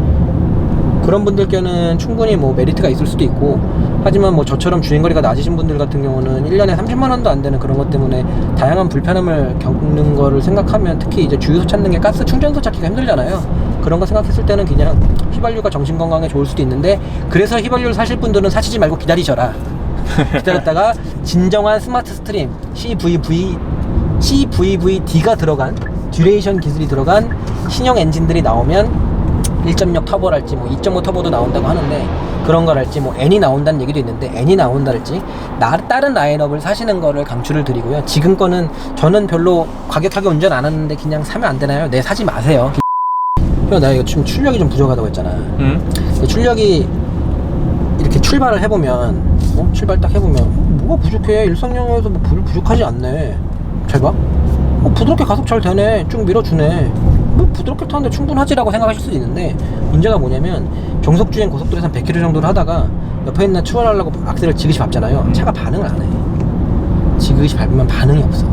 그런 분들께는 충분히 뭐 메리트가 있을 수도 있고, 하지만 뭐 저처럼 주행거리가 낮으신 분들 같은 경우는 1년에 30만 원도 안 되는 그런 것 때문에 다양한 불편함을 겪는 거를 생각하면, 특히 이제 주유소 찾는 게 가스 충전소 찾기가 힘들잖아요. 그런 거 생각했을 때는 그냥 휘발유가 정신건강에 좋을 수도 있는데, 그래서 휘발유를 사실 분들은 사시지 말고 기다리셔라. 기다렸다가 진정한 스마트 스트림 CVVD가 들어간, 듀레이션 기술이 들어간 신형 엔진들이 나오면 1.6 터보랄지 뭐 2.5 터보도 나온다고 하는데, 그런 거랄지 뭐 N이 나온다는 얘기도 있는데, N이 나온다랄지 다른 라인업을 사시는 거를 강추를 드리고요. 지금 거는 저는 별로 과격하게 운전 안 하는데 그냥 사면 안 되나요? 네, 사지 마세요. 나 이거 지금 출력이 좀 부족하다고 했잖아. 출력이 이렇게 출발을 해보면, 출발 딱 해보면 뭐가 부족해? 일상용에서 뭐 부족하지 않네. 잘 봐. 부드럽게 가속 잘 되네. 쭉 밀어주네. 뭐 부드럽게 타는데 충분하지라고 생각하실 수도 있는데, 문제가 뭐냐면 정속주행 고속도로에서 한 100km 정도를 하다가 옆에 있는 추월하려고 악셀을 지그시 밟잖아요. 차가 반응을 안 해. 지그시 밟으면 반응이 없어.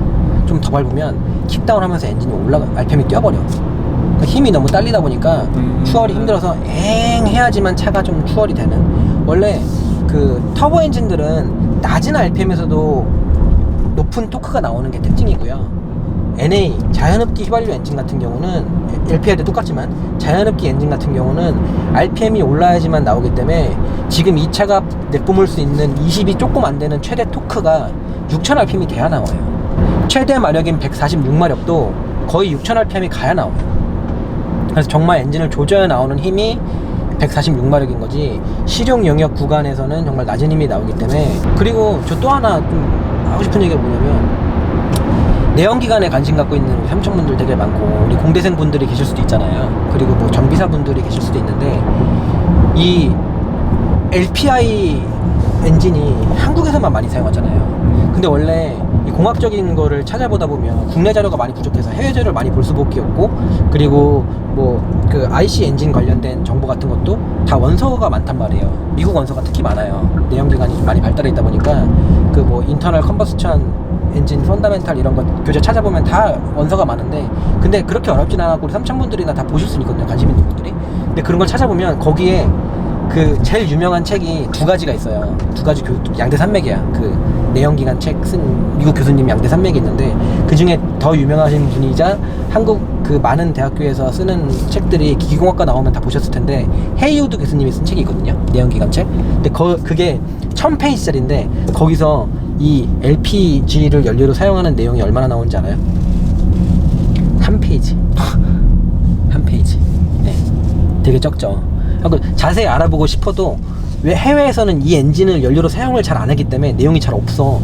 좀 더 밟으면 킥다운 하면서 엔진이 RPM이 뛰어버려. 그러니까 힘이 너무 딸리다 보니까 추월이 힘들어서 엥 해야지만 차가 좀 추월이 되는. 원래 그 터보 엔진들은 낮은 RPM에서도 높은 토크가 나오는 게 특징이고요. NA 자연흡기 휘발유 엔진 같은 경우는 LPR도 똑같지만, 자연흡기 엔진 같은 경우는 RPM이 올라야지만 나오기 때문에 지금 이 차가 내뿜을 수 있는 20이 조금 안 되는 최대 토크가 6000 RPM이 돼야 나와요. 최대 마력인 146마력도 거의 6000 RPM이 가야 나와요. 그래서 정말 엔진을 조져야 나오는 힘이 146마력인 거지, 실용 영역 구간에서는 정말 낮은 힘이 나오기 때문에. 그리고 저 또 하나 좀 하고 싶은 얘기가 뭐냐면, 내연기관에 관심 갖고 있는 우리 삼촌분들 되게 많고, 우리 공대생 분들이 계실 수도 있잖아요. 그리고 뭐 정비사 분들이 계실 수도 있는데, 이 LPI 엔진이 한국에서만 많이 사용하잖아요. 근데 원래 이 공학적인 거를 찾아보다 보면 국내 자료가 많이 부족해서 해외 자료를 많이 볼 수밖에 없고, 그리고 뭐 그 IC 엔진 관련된 정보 같은 것도 다 원서가 많단 말이에요. 미국 원서가 특히 많아요. 내연기관이 좀 많이 발달해 있다 보니까 그 뭐 인터널 컴버스천 엔진 펀더멘탈 이런 거 교재 찾아보면 다 원서가 많은데, 근데 그렇게 어렵진 않았고 우리 삼촌분들이나 다 보실 수 있거든요, 관심 있는 분들이. 근데 그런 걸 찾아보면 거기에 그 제일 유명한 책이 두 가지가 있어요. 두 가지 양대 산맥이야. 그 내연기관 책 쓴 미국 교수님 양대 산맥이 있는데, 그 중에 더 유명하신 분이자 한국 그 많은 대학교에서 쓰는 책들이 기계공학과 나오면 다 보셨을 텐데, 헤이우드 교수님이 쓴 책이 있거든요, 내연기관 책. 근데 그게 1000페이지짜리인데 거기서 이 LPG를 연료로 사용하는 내용이 얼마나 나오는지 알아요? 한 페이지. 한 페이지. 네. 되게 적죠. 자세히 알아보고 싶어도 왜 해외에서는 이 엔진을 연료로 사용을 잘 안 하기 때문에 내용이 잘 없어.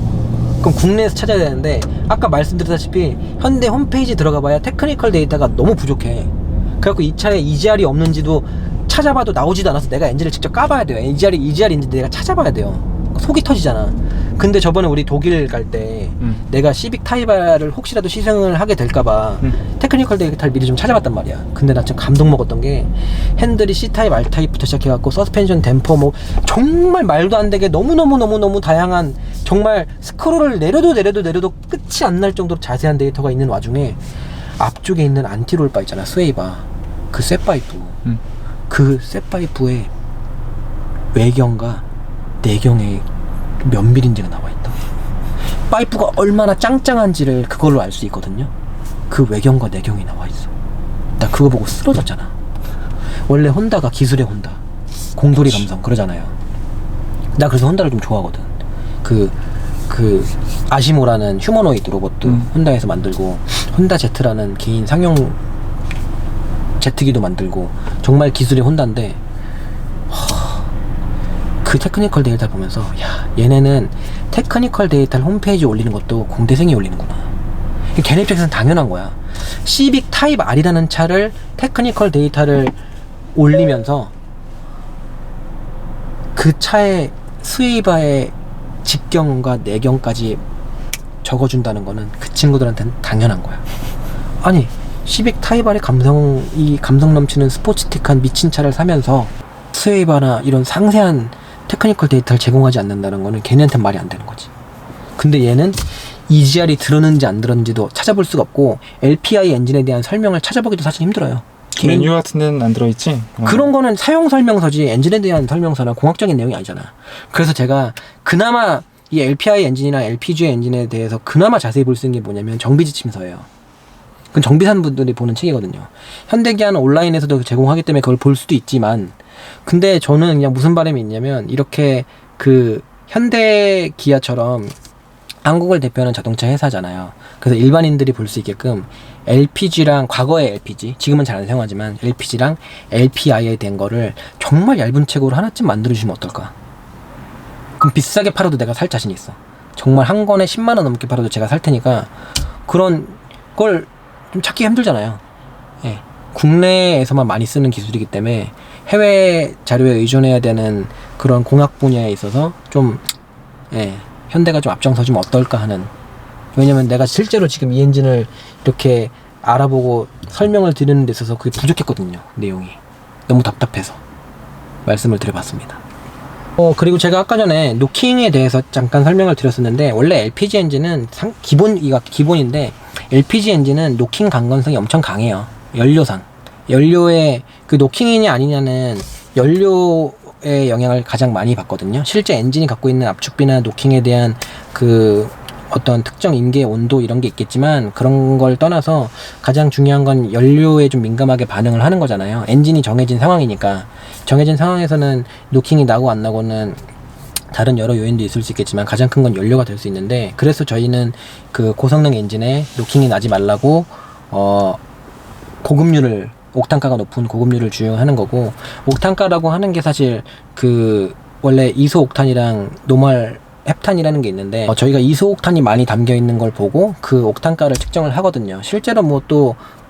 그럼 국내에서 찾아야 되는데 아까 말씀드렸다시피 현대 홈페이지 들어가 봐야 테크니컬 데이터가 너무 부족해. 그래갖고 이 차에 EGR이 없는지도 찾아봐도 나오지도 않아서 내가 엔진을 직접 까봐야 돼요. EGR인지 내가 찾아봐야 돼요. 속이 터지잖아. 근데 저번에 우리 독일 갈 때 내가 시빅 타이바를 혹시라도 시승을 하게 될까봐 테크니컬 데이터를 미리 좀 찾아봤단 말이야. 근데 나 진짜 감동 먹었던 게 핸들이 C타입, R타입부터 시작해갖고 서스펜션, 댐퍼 뭐 정말 말도 안 되게 너무너무 다양한 정말 스크롤을 내려도 끝이 안 날 정도로 자세한 데이터가 있는 와중에 앞쪽에 있는 안티롤 바 있잖아, 스웨이바. 그 셋파이프. 그 셋파이프의 외경과 내경에 몇 밀인지가 나와 있다. 파이프가 얼마나 짱짱한지를 그걸로 알 수 있거든요. 그 외경과 내경이 나와 있어. 나 그거 보고 쓰러졌잖아. 원래 혼다가 기술의 혼다, 공돌이 감성 그러잖아요. 나 그래서 혼다를 좀 좋아하거든. 그 아시모라는 휴머노이드 로봇도 혼다에서 만들고, 혼다 제트라는 개인 상용 제트기도 만들고, 정말 기술의 혼다인데 그 테크니컬 데이터를 보면서 야, 얘네는 테크니컬 데이터를 홈페이지에 올리는 것도 공대생이 올리는구나. 걔네 입장에서는 당연한 거야. 시빅 타입 R이라는 차를 테크니컬 데이터를 올리면서 그 차의 스웨이바의 직경과 내경까지 적어준다는 거는 그 친구들한테는 당연한 거야. 아니, 시빅 타입 R의 감성 넘치는 스포츠틱한 미친 차를 사면서 스웨이바나 이런 상세한 테크니컬 데이터를 제공하지 않는다는 거는 걔네한테는 말이 안 되는 거지. 근데 얘는 EGR이 들었는지 안 들었는지도 찾아볼 수가 없고, LPI 엔진에 대한 설명을 찾아보기도 사실 힘들어요. 메뉴 같은 데는 안 들어있지? 그런 거는 사용 설명서지 엔진에 대한 설명서나 공학적인 내용이 아니잖아. 그래서 제가 그나마 이 LPI 엔진이나 LPG 엔진에 대해서 그나마 자세히 볼 수 있는 게 뭐냐면 정비지침서예요. 그건 정비사는 분들이 보는 책이거든요. 현대기아는 온라인에서도 제공하기 때문에 그걸 볼 수도 있지만, 근데 저는 그냥 무슨 바람이 있냐면, 이렇게 그 현대기아처럼 한국을 대표하는 자동차 회사잖아요. 그래서 일반인들이 볼 수 있게끔 LPG랑, 과거의 LPG, 지금은 잘 안 사용하지만 LPG랑 LPI에 된 거를 정말 얇은 책으로 하나쯤 만들어주시면 어떨까? 그럼 비싸게 팔아도 내가 살 자신 있어. 정말 한 권에 10만원 넘게 팔아도 제가 살 테니까. 그런 걸 좀 찾기 힘들잖아요. 예. 국내에서만 많이 쓰는 기술이기 때문에 해외 자료에 의존해야 되는 그런 공학 분야에 있어서 좀, 예, 현대가 좀 앞장서주면 어떨까 하는. 왜냐면 내가 실제로 지금 이 엔진을 이렇게 알아보고 설명을 드리는 데 있어서 그게 부족했거든요. 내용이 너무 답답해서 말씀을 드려봤습니다. 그리고 제가 아까 전에 노킹에 대해서 잠깐 설명을 드렸었는데, 원래 LPG 엔진은 기본인데, LPG 엔진은 노킹 강건성이 엄청 강해요. 연료상. 연료의 그 노킹이냐 아니냐는 연료의 영향을 가장 많이 받거든요. 실제 엔진이 갖고 있는 압축비나 노킹에 대한 그 어떤 특정 임계 온도 이런 게 있겠지만, 그런 걸 떠나서 가장 중요한 건 연료에 좀 민감하게 반응을 하는 거잖아요. 엔진이 정해진 상황이니까. 정해진 상황에서는 노킹이 나고 안 나고는 다른 여러 요인도 있을 수 있겠지만 가장 큰 건 연료가 될 수 있는데, 그래서 저희는 그 고성능 엔진에 노킹이 나지 말라고 고급률을, 옥탄가가 높은 고급률을 주행하는 거고, 옥탄가라고 하는 게 사실 그 원래 이소옥탄이랑 노멀 헵탄이라는 게 있는데, 저희가 이소옥탄이 많이 담겨 있는 걸 보고 그 옥탄가를 측정을 하거든요. 실제로 뭐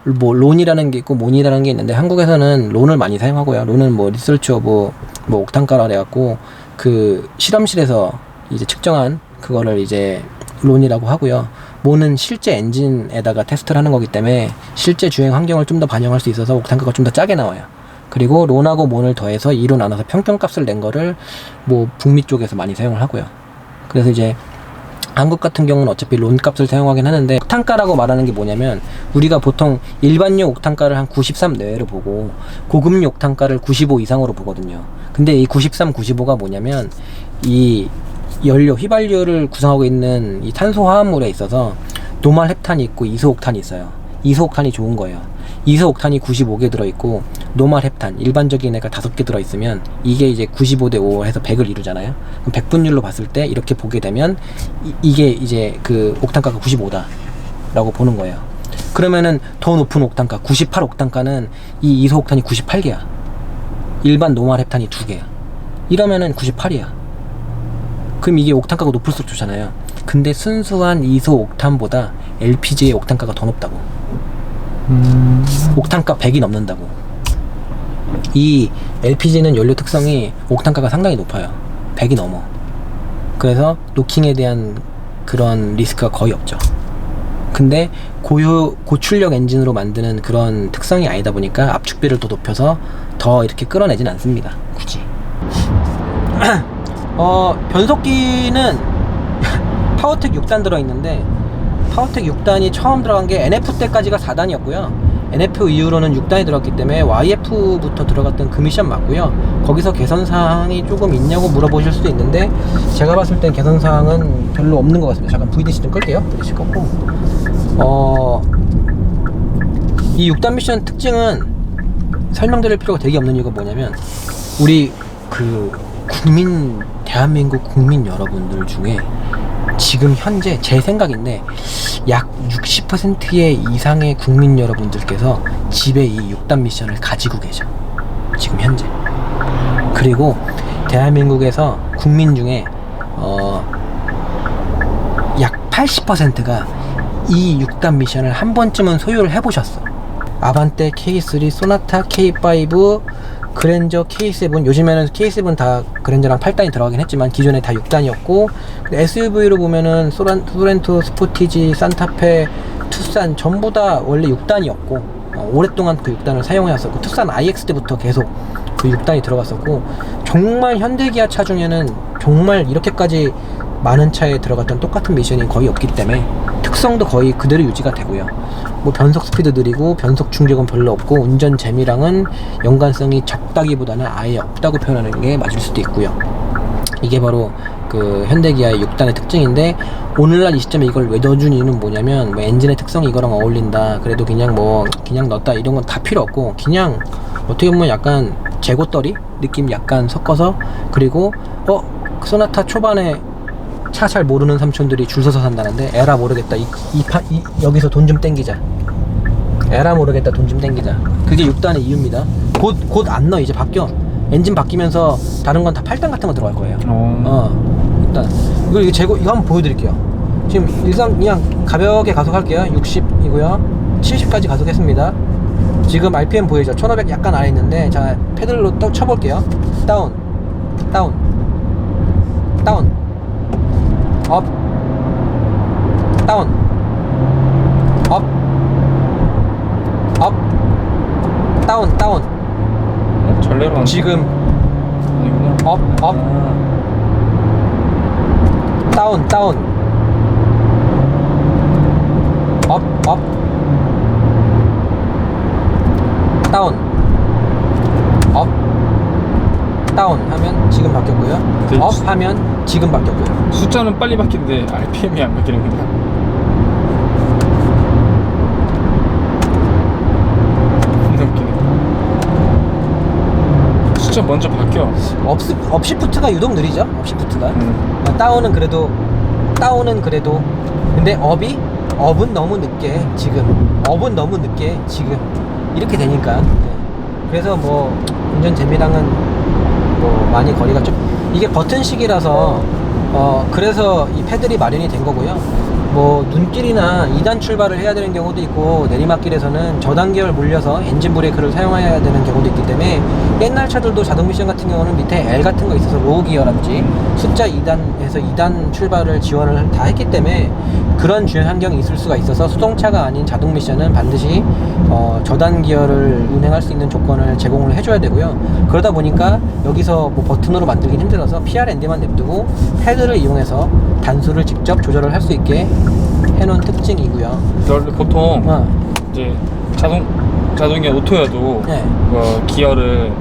론이라는 게 있고 몬이라는 게 있는데, 한국에서는 론을 많이 사용하고요. 론은 뭐 리서치 오브 뭐 옥탄가라 해갖고 그 실험실에서 이제 측정한 그거를 이제 론이라고 하고요. 몬은 실제 엔진에다가 테스트를 하는 거기 때문에 실제 주행 환경을 좀 더 반영할 수 있어서 옥탄가가 좀 더 짜게 나와요. 그리고 론하고 몬을 더해서 2로 나눠서 평균값을 낸 거를 뭐 북미 쪽에서 많이 사용을 하고요. 그래서 이제 한국 같은 경우는 어차피 론 값을 사용하긴 하는데, 옥탄가라고 말하는 게 뭐냐면, 우리가 보통 일반용 옥탄가를 한 93 내외로 보고 고급용 옥탄가를 95 이상으로 보거든요. 근데 이 93, 95가 뭐냐면, 이 연료, 휘발유를 구성하고 있는 이 탄소 화합물에 있어서 노멀 헵탄이 있고 이소옥탄이 있어요. 이소옥탄이 좋은 거예요. 이소옥탄이 95개 들어있고 노멀 헵탄 일반적인 애가 5개 들어있으면 이게 이제 95대 5 해서 100을 이루잖아요. 그럼 100분율로 봤을 때 이렇게 보게 되면 이게 이제 그 옥탄가가 95다 라고 보는 거예요. 그러면은 더 높은 옥탄가 98 옥탄가는 이 이소옥탄이 98개야. 일반 노멀 헵탄이 2개야. 이러면은 98이야. 그럼 이게 옥탄가가 높을수록 좋잖아요. 근데 순수한 이소옥탄보다 LPG의 옥탄가가 더 높다고. 옥탄가 100이 넘는다고. 이 LPG는 연료 특성이 옥탄가가 상당히 높아요. 100이 넘어. 그래서 노킹에 대한 그런 리스크가 거의 없죠. 근데 고출력 엔진으로 만드는 그런 특성이 아니다 보니까 압축비를 더 높여서 더 이렇게 끌어내진 않습니다. 굳이. 변속기는 파워텍 6단 들어있는데 파워텍 6단이 처음 들어간 게 NF 때까지가 4단이었고요. NF 이후로는 6단이 들어갔기 때문에 YF부터 들어갔던 그 미션 맞고요. 거기서 개선사항이 조금 있냐고 물어보실 수도 있는데 제가 봤을 땐 개선사항은 별로 없는 것 같습니다. 잠깐 VDC 좀 끌게요. VDC 껐고 이 6단 미션 특징은 설명드릴 필요가 되게 없는 이유가 뭐냐면 우리 그 대한민국 국민 여러분들 중에 지금 현재 제 생각인데 약 60%의 이상의 국민 여러분들께서 집에 이 6단 미션을 가지고 계셔. 지금 현재. 그리고 대한민국에서 국민 중에 약 80%가 이 6단 미션을 한 번쯤은 소유를 해보셨어. 아반떼, K3, 소나타, K5, 그랜저, K7, 요즘에는 K7 다 그랜저랑 8단이 들어가긴 했지만 기존에 다 6단이었고 SUV로 보면은 소렌토, 스포티지, 산타페, 투싼 전부 다 원래 6단이었고 오랫동안 그 6단을 사용해왔었고 투싼 IX 때부터 계속 그 6단이 들어갔었고 정말 현대기아 차 중에는 정말 이렇게까지 많은 차에 들어갔던 똑같은 미션이 거의 없기 때문에 특성도 거의 그대로 유지가 되고요. 뭐 변속 스피드 느리고 변속 충격은 별로 없고 운전 재미랑은 연관성이 적다기보다는 아예 없다고 표현하는 게 맞을 수도 있고요. 이게 바로 그 현대기아의 6단의 특징인데 오늘날 이 시점에 이걸 왜 넣어준 이유는 뭐냐면 뭐 엔진의 특성이 이거랑 어울린다 그래도 그냥 넣었다 이런 건 다 필요 없고 그냥 어떻게 보면 약간 재고떨이 느낌 약간 섞어서 그리고 소나타 초반에 차 잘 모르는 삼촌들이 줄 서서 산다는데 에라 모르겠다 여기서 돈 좀 땡기자 에라 모르겠다 돈 좀 땡기자 그게 6단의 이유입니다. 곧 안 넣어. 이제 바뀌어. 엔진 바뀌면서 다른 건 다 8단 같은 거 들어갈 거예요. 일단 이거 한번 보여드릴게요. 지금 일상 그냥 가볍게 가속할게요. 60이고요 70까지 가속했습니다. 지금 RPM 보이죠? 1500 약간 아래 있는데 자 페달로 또 쳐볼게요. 다운 업 다운 업 다운 전례로 지금 업 다운 업 다운 업 다운 하면 지금 바뀌었고요. 네. 업 하면 지금 바뀌었고요. 숫자는 빨리 바뀌는데 RPM이 안 바뀌는구나. 웃기네. 숫자 먼저 바뀌어. 업시프트가 유독 느리죠. 업시프트가 다운은 그래도 근데 업은 너무 늦게 지금 이렇게 되니까 그래서 뭐 운전 재미랑은 뭐 많이 거리가 좀 이게 버튼식이라서 그래서 이 패들이 마련이 된 거고요. 뭐 눈길이나 2단 출발을 해야 되는 경우도 있고 내리막길에서는 저단계열 몰려서 엔진 브레이크를 사용해야 되는 경우도 있기 때문에 옛날 차들도 자동 미션 같은 경우는 밑에 L 같은 거 있어서 로우 기어라든지 숫자 2단에서 2단 출발을 지원을 다 했기 때문에 그런 주행 환경이 있을 수가 있어서 수동차가 아닌 자동 미션은 반드시 저단 기어를 운행할 수 있는 조건을 제공을 해줘야 되고요. 그러다 보니까 여기서 뭐 버튼으로 만들긴 힘들어서 PRND만 냅두고 패드를 이용해서 단수를 직접 조절을 할 수 있게 해놓은 특징이고요. 원래 보통 이제 자동이 오토여도 네. 기어를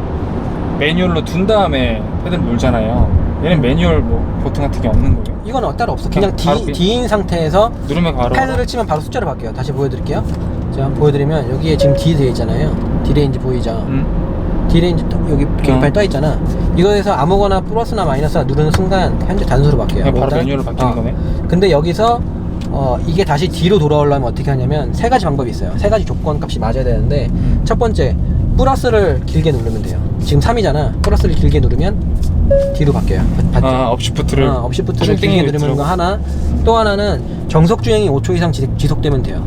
매뉴얼로 둔 다음에 패드를 놀잖아요. 얘는 매뉴얼 뭐 버튼 같은 게 없는 거예요? 이건 따로 없어. 그냥 D인 상태에서 누르면 바로 패드를 치면 바로 숫자로 바뀌어요. 다시 보여드릴게요. 제가 한번 보여드리면 여기에 지금 D 되어 있잖아요. D레인지 보이죠? D레인지 여기 계기판이 떠 있잖아. 이거에서 아무거나 플러스나 마이너스나 누르는 순간 현재 단수로 바뀌어요. 그냥 바로 일단, 메뉴로 바뀌는 거네. 근데 여기서 이게 다시 D로 돌아오려면 어떻게 하냐면 세 가지 방법이 있어요. 세 가지 조건 값이 맞아야 되는데 첫 번째 플러스를 길게 누르면 돼요. 지금 3이잖아. 플러스를 길게 누르면 D로 바뀌어요. 봤죠? 업시프트를 업시프트를 길게 누르면 거 하나. 또 하나는 정석 주행이 5초 이상 지속되면 돼요.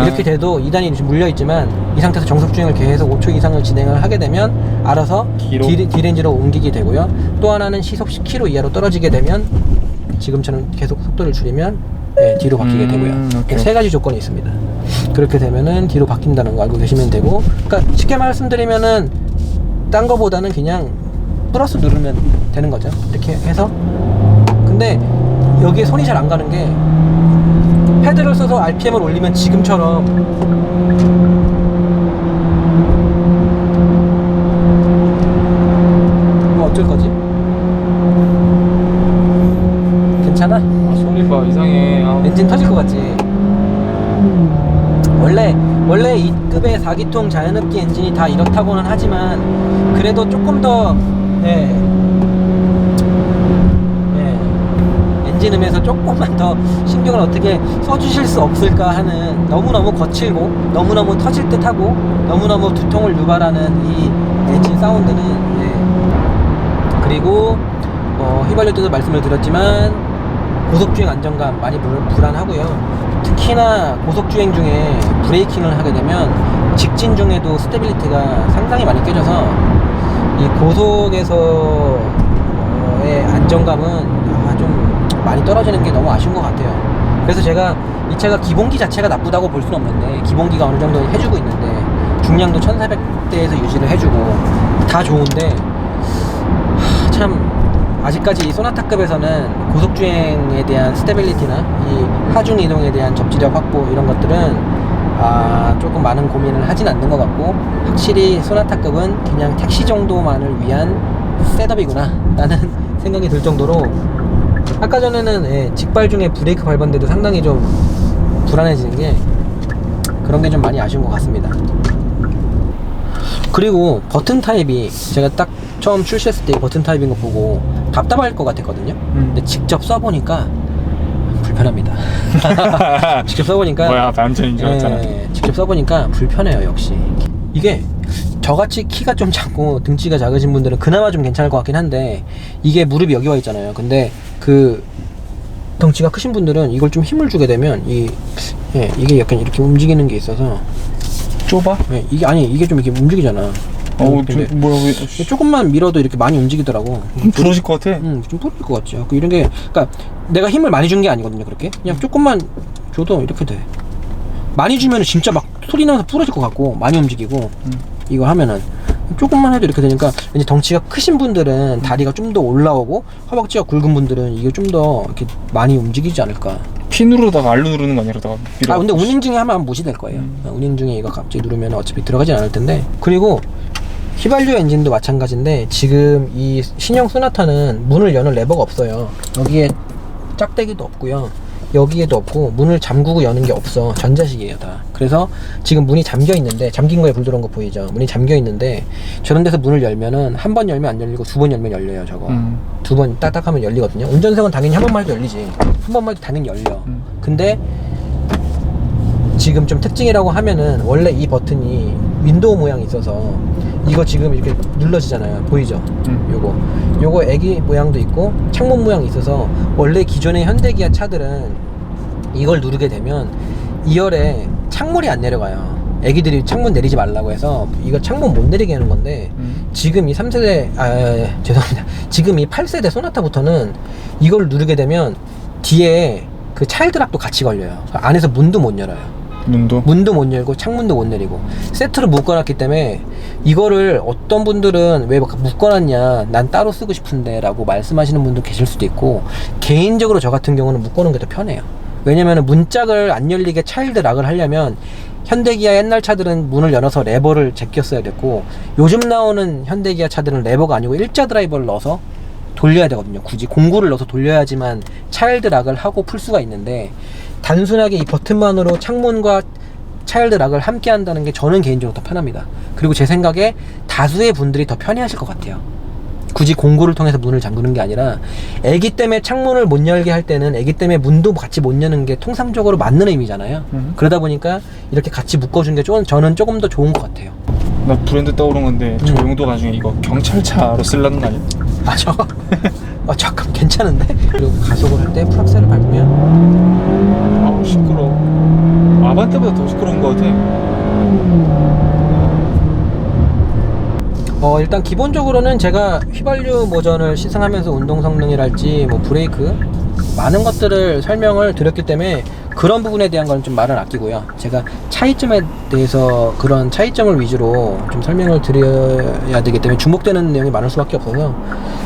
이렇게 돼도 2단이 지금 물려 있지만 이 상태에서 정석 주행을 계속 5초 이상을 진행을 하게 되면 알아서 D레인지로 옮기게 되고요. 또 하나는 시속 10km 이하로 떨어지게 되면 지금처럼 계속 속도를 줄이면 D로 바뀌게 되고요. 세 가지 조건이 있습니다. 그렇게 되면은 D로 바뀐다는 거 알고 계시면 되고, 그러니까 쉽게 말씀드리면은 딴 거보다는 그냥 플러스 누르면 되는 거죠. 이렇게 해서. 근데 여기에 손이 잘 안 가는 게 패드를 써서 RPM을 올리면 지금처럼 이거 어쩔 거지? 괜찮아? 소리 봐 이상해. 엔진 터질 것 같지? 원래 이 급의 4기통 자연흡기 엔진이 다 이렇다고는 하지만 그래도 조금 더 엔진음에서 조금만 더 신경을 어떻게 써주실 수 없을까 하는, 너무너무 거칠고 너무너무 터질 듯하고 너무너무 두통을 유발하는 이 엔진 사운드는 그리고 휘발유 때도 말씀을 드렸지만 고속주행 안정감 많이 불안하고요. 특히나 고속주행 중에 브레이킹을 하게 되면 직진 중에도 스테빌리티가 상당히 많이 깨져서 이 고속에서의 안정감은 좀 많이 떨어지는 게 너무 아쉬운 것 같아요. 그래서 제가 이 차가 기본기 자체가 나쁘다고 볼 수는 없는데, 기본기가 어느 정도 해주고 있는데 중량도 1400대에서 유지를 해주고 다 좋은데 참 아직까지 이 소나타급에서는 고속주행에 대한 스테빌리티나 이 하중 이동에 대한 접지력 확보 이런 것들은 조금 많은 고민을 하진 않는 것 같고, 확실히 소나타급은 그냥 택시 정도만을 위한 셋업이구나 라는 생각이 들 정도로, 아까 전에는 직발 중에 브레이크 밟았는데도 상당히 좀 불안해지는 게, 그런 게 좀 많이 아쉬운 것 같습니다. 그리고 버튼 타입이 제가 딱 처음 출시했을 때 버튼 타입인 거 보고 답답할 것 같았거든요. 근데 직접 써보니까 불편합니다. 직접 써보니까 뭐야 반전인 줄 알았잖아. 직접 써보니까 불편해요. 역시 이게 저같이 키가 좀 작고 등치가 작으신 분들은 그나마 좀 괜찮을 것 같긴 한데, 이게 무릎이 여기 와 있잖아요. 근데 그 덩치가 크신 분들은 이걸 좀 힘을 주게 되면 이게 약간 이렇게 움직이는 게 있어서 좁아? 이게 좀 이렇게 움직이잖아. 조금만 밀어도 이렇게 많이 움직이더라고. 부러질 것 같아. 좀 부러질 것 같지. 이런 게, 그러니까 내가 힘을 많이 준 게 아니거든요. 그렇게 그냥 조금만 줘도 이렇게 돼. 많이 주면은 진짜 막 소리 나면서 부러질 것 같고, 많이 움직이고 이거 하면은 조금만 해도 이렇게 되니까, 왠지 덩치가 크신 분들은 다리가 좀 더 올라오고 허벅지가 굵은 분들은 이게 좀 더 이렇게 많이 움직이지 않을까. 피 누르다가 알로 누르는 거 아니야? 그러다가 근데 운행 중에 하면 무시될 거예요. 운행 중에 이거 갑자기 누르면 어차피 들어가진 않을 텐데. 그리고 휘발유 엔진도 마찬가지인데, 지금 이 신형 소나타는 문을 여는 레버가 없어요. 여기에 짝대기도 없고요, 여기에도 없고, 문을 잠그고 여는 게 없어. 전자식이에요 다. 그래서 지금 문이 잠겨 있는데, 잠긴 거에 불 들어온 거 보이죠? 문이 잠겨 있는데 저런 데서 문을 열면은 한 번 열면 안 열리고 두 번 열면 열려요. 저거 두 번 딱딱 하면 열리거든요. 운전석은 당연히 한 번만 해도 열리지, 한 번만 해도 당연히 열려. 근데 지금 좀 특징이라고 하면은, 원래 이 버튼이 윈도우 모양이 있어서 이거 지금 이렇게 눌러지잖아요. 보이죠? 요거 애기 모양도 있고 창문 모양이 있어서, 원래 기존의 현대기아 차들은 이걸 누르게 되면 2열에 창문이 안 내려가요. 애기들이 창문 내리지 말라고 해서 이거 창문 못 내리게 하는 건데, 지금 이 3세대 죄송합니다. 지금 이 8세대 소나타부터는 이걸 누르게 되면 뒤에 그 차일드락도 같이 걸려요. 안에서 문도 못 열어요. 문도 못 열고 창문도 못 내리고 세트로 묶어놨기 때문에, 이거를 어떤 분들은 왜 묶어놨냐, 난 따로 쓰고 싶은데 라고 말씀하시는 분도 계실 수도 있고, 개인적으로 저 같은 경우는 묶어놓은 게 더 편해요. 왜냐면 문짝을 안 열리게 차일드 락을 하려면 현대기아 옛날 차들은 문을 열어서 레버를 제꼈어야 됐고, 요즘 나오는 현대기아 차들은 레버가 아니고 일자 드라이버를 넣어서 돌려야 되거든요. 굳이 공구를 넣어서 돌려야지만 차일드 락을 하고 풀 수가 있는데, 단순하게 이 버튼만으로 창문과 차일드 락을 함께 한다는 게 저는 개인적으로 더 편합니다. 그리고 제 생각에 다수의 분들이 더 편해하실 것 같아요. 굳이 공구를 통해서 문을 잠그는 게 아니라 애기 때문에 창문을 못 열게 할 때는 애기 때문에 문도 같이 못 여는 게 통상적으로 맞는 의미잖아요. 그러다 보니까 이렇게 같이 묶어준 게 저는 조금 더 좋은 것 같아요. 나 브랜드 떠오른 건데 저 용도 나중에 이거 경찰차로 쓰려는 거 아니야? 아 저거 잠깐 괜찮은데? 그리고 가속을 할 때 풀악셀을 밟으면 아우 시끄러워. 아반떼보다 더 시끄러운 거 같아. 일단 기본적으로는 제가 휘발유 모전을 시승하면서 운동 성능이랄지 뭐 브레이크 많은 것들을 설명을 드렸기 때문에 그런 부분에 대한 건 좀 말을 아끼고요. 제가 차이점에 대해서 그런 차이점을 위주로 좀 설명을 드려야 되기 때문에 중복되는 내용이 많을 수밖에 없어서.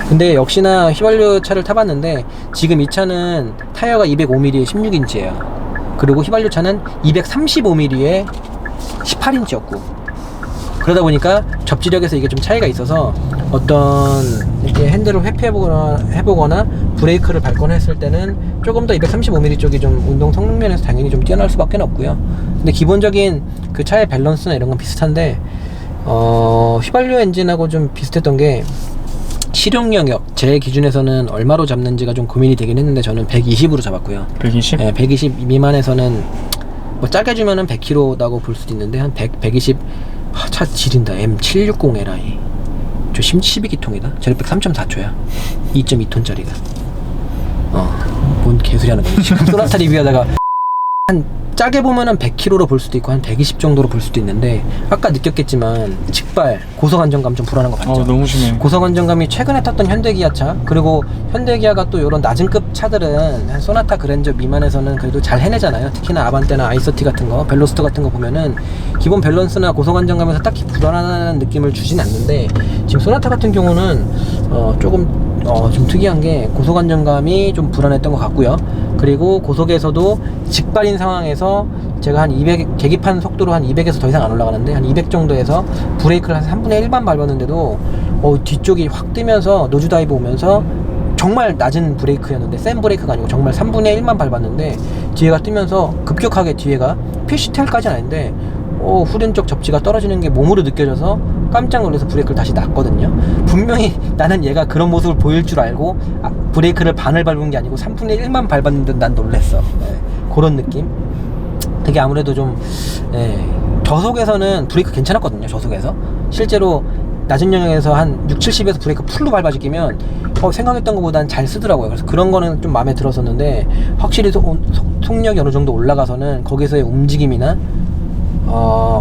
근데 역시나 휘발유 차를 타봤는데 지금 이 차는 타이어가 205mm 16인치예요. 그리고 휘발유 차는 235mm에 18인치였고 그러다 보니까 접지력에서 이게 좀 차이가 있어서 어떤 이렇게 핸들을 회피해보거나 브레이크를 밟거나 했을 때는 조금 더 235mm 쪽이 좀 운동 성능 면에서 당연히 좀 뛰어날 수밖에 없고요. 근데 기본적인 그 차의 밸런스나 이런 건 비슷한데 휘발유 엔진하고 좀 비슷했던 게 실용 영역 제 기준에서는 얼마로 잡는지가 좀 고민이 되긴 했는데 저는 120으로 잡았고요. 120? 네, 120 미만에서는 뭐 짧게 주면은 100km라고 볼 수도 있는데 한 120 차 지린다. M760Li 저 12기통이다. 제력백 3.4초야 2.2톤짜리가 뭔 개소리 하는 거야 지금. 소나타 리뷰하다가 한 짜게 보면은 100km로 볼 수도 있고 한 120 정도로 볼 수도 있는데 아까 느꼈겠지만 직발 고속 안정감 좀 불안한 거 맞죠? 너무 심해요. 고속 안정감이 최근에 탔던 현대기아 차 그리고 현대기아가 또 이런 낮은 급 차들은 한 소나타 그랜저 미만에서는 그래도 잘 해내잖아요. 특히나 아반떼나 아이서티 같은 거 벨로스터 같은 거 보면은 기본 밸런스나 고속 안정감에서 딱히 불안한 느낌을 주진 않는데 지금 소나타 같은 경우는 조금 좀 특이한 게 고속 안정감이 좀 불안했던 것 같고요. 그리고 고속에서도 직발인 상황에서 제가 한 200 계기판 속도로 한 200에서 더 이상 안 올라가는데 한 200 정도에서 브레이크를 한 3분의 1만 밟았는데도 뒤쪽이 확 뜨면서 노즈 다이브 오면서 정말 낮은 브레이크였는데 센 브레이크가 아니고 정말 3분의 1만 밟았는데 뒤에가 뜨면서 급격하게 뒤에가 PCTR까지는 아닌데 후륜 쪽 접지가 떨어지는 게 몸으로 느껴져서 깜짝 놀라서 브레이크를 다시 놨거든요. 분명히 나는 얘가 그런 모습을 보일 줄 알고 브레이크를 반을 밟은 게 아니고 3분의 1만 밟았는데 난 놀랬어. 그런 느낌. 되게 아무래도 좀 저속에서는 브레이크 괜찮았거든요. 저속에서 실제로 낮은 영역에서 한 6, 70에서 브레이크 풀로 밟아지기면 생각했던 것보다는 잘 쓰더라고요. 그래서 그런 거는 좀 마음에 들었었는데 확실히 속력이 어느 정도 올라가서는 거기서의 움직임이나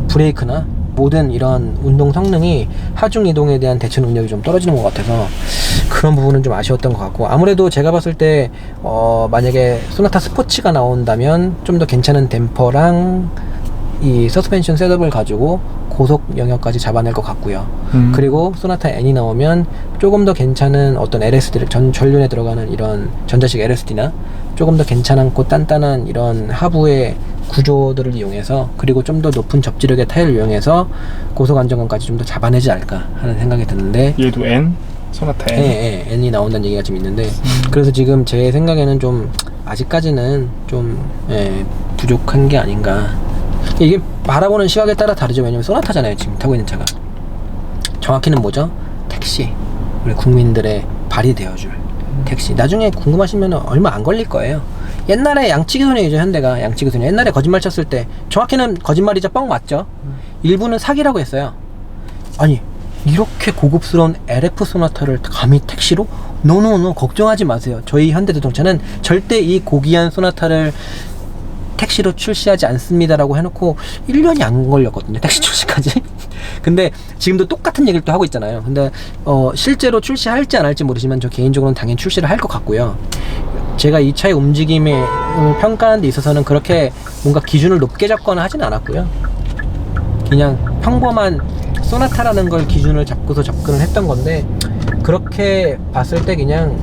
브레이크나 모든 이런 운동 성능이 하중 이동에 대한 대처 능력이 좀 떨어지는 것 같아서 그런 부분은 좀 아쉬웠던 것 같고 아무래도 제가 봤을 때 만약에 소나타 스포츠가 나온다면 좀 더 괜찮은 댐퍼랑 이 서스펜션 셋업을 가지고 고속 영역까지 잡아낼 것 같고요. 그리고 소나타 N이 나오면 조금 더 괜찮은 어떤 LSD를 전륜에 들어가는 이런 전자식 LSD나 조금 더 괜찮고 단단한 이런 하부의 구조들을 이용해서 그리고 좀 더 높은 접지력의 타이어를 이용해서 고속 안정감까지 좀 더 잡아내지 않을까 하는 생각이 드는데 얘도 N? 소나타 N? 네, N이 나온다는 얘기가 좀 있는데 그래서 지금 제 생각에는 좀 아직까지는 좀 부족한 게 아닌가. 이게 바라보는 시각에 따라 다르죠. 왜냐면 소나타잖아요 지금 타고 있는 차가. 정확히는 뭐죠? 택시. 우리 국민들의 발이 되어줄 택시. 나중에 궁금하시면 얼마 안 걸릴 거예요. 옛날에 양치기소년이죠. 현대가 양치기소년. 옛날에 거짓말 쳤을 때 정확히는 거짓말이자 뻥 맞죠. 일부는 사기라고 했어요. 아니 이렇게 고급스러운 LF 소나타를 감히 택시로? 노노노 걱정하지 마세요. 저희 현대자동차는 절대 이 고귀한 소나타를 택시로 출시하지 않습니다라고 해놓고 1년이 안 걸렸거든요. 택시 출시까지. 근데 지금도 똑같은 얘기를 또 하고 있잖아요. 근데 실제로 출시할지 안 할지 모르지만 저 개인적으로는 당연히 출시를 할 것 같고요. 제가 이 차의 움직임에 평가하는 데 있어서는 그렇게 뭔가 기준을 높게 잡거나 하진 않았고요. 그냥 평범한 소나타라는 걸 기준을 잡고서 접근을 했던 건데 그렇게 봤을 때 그냥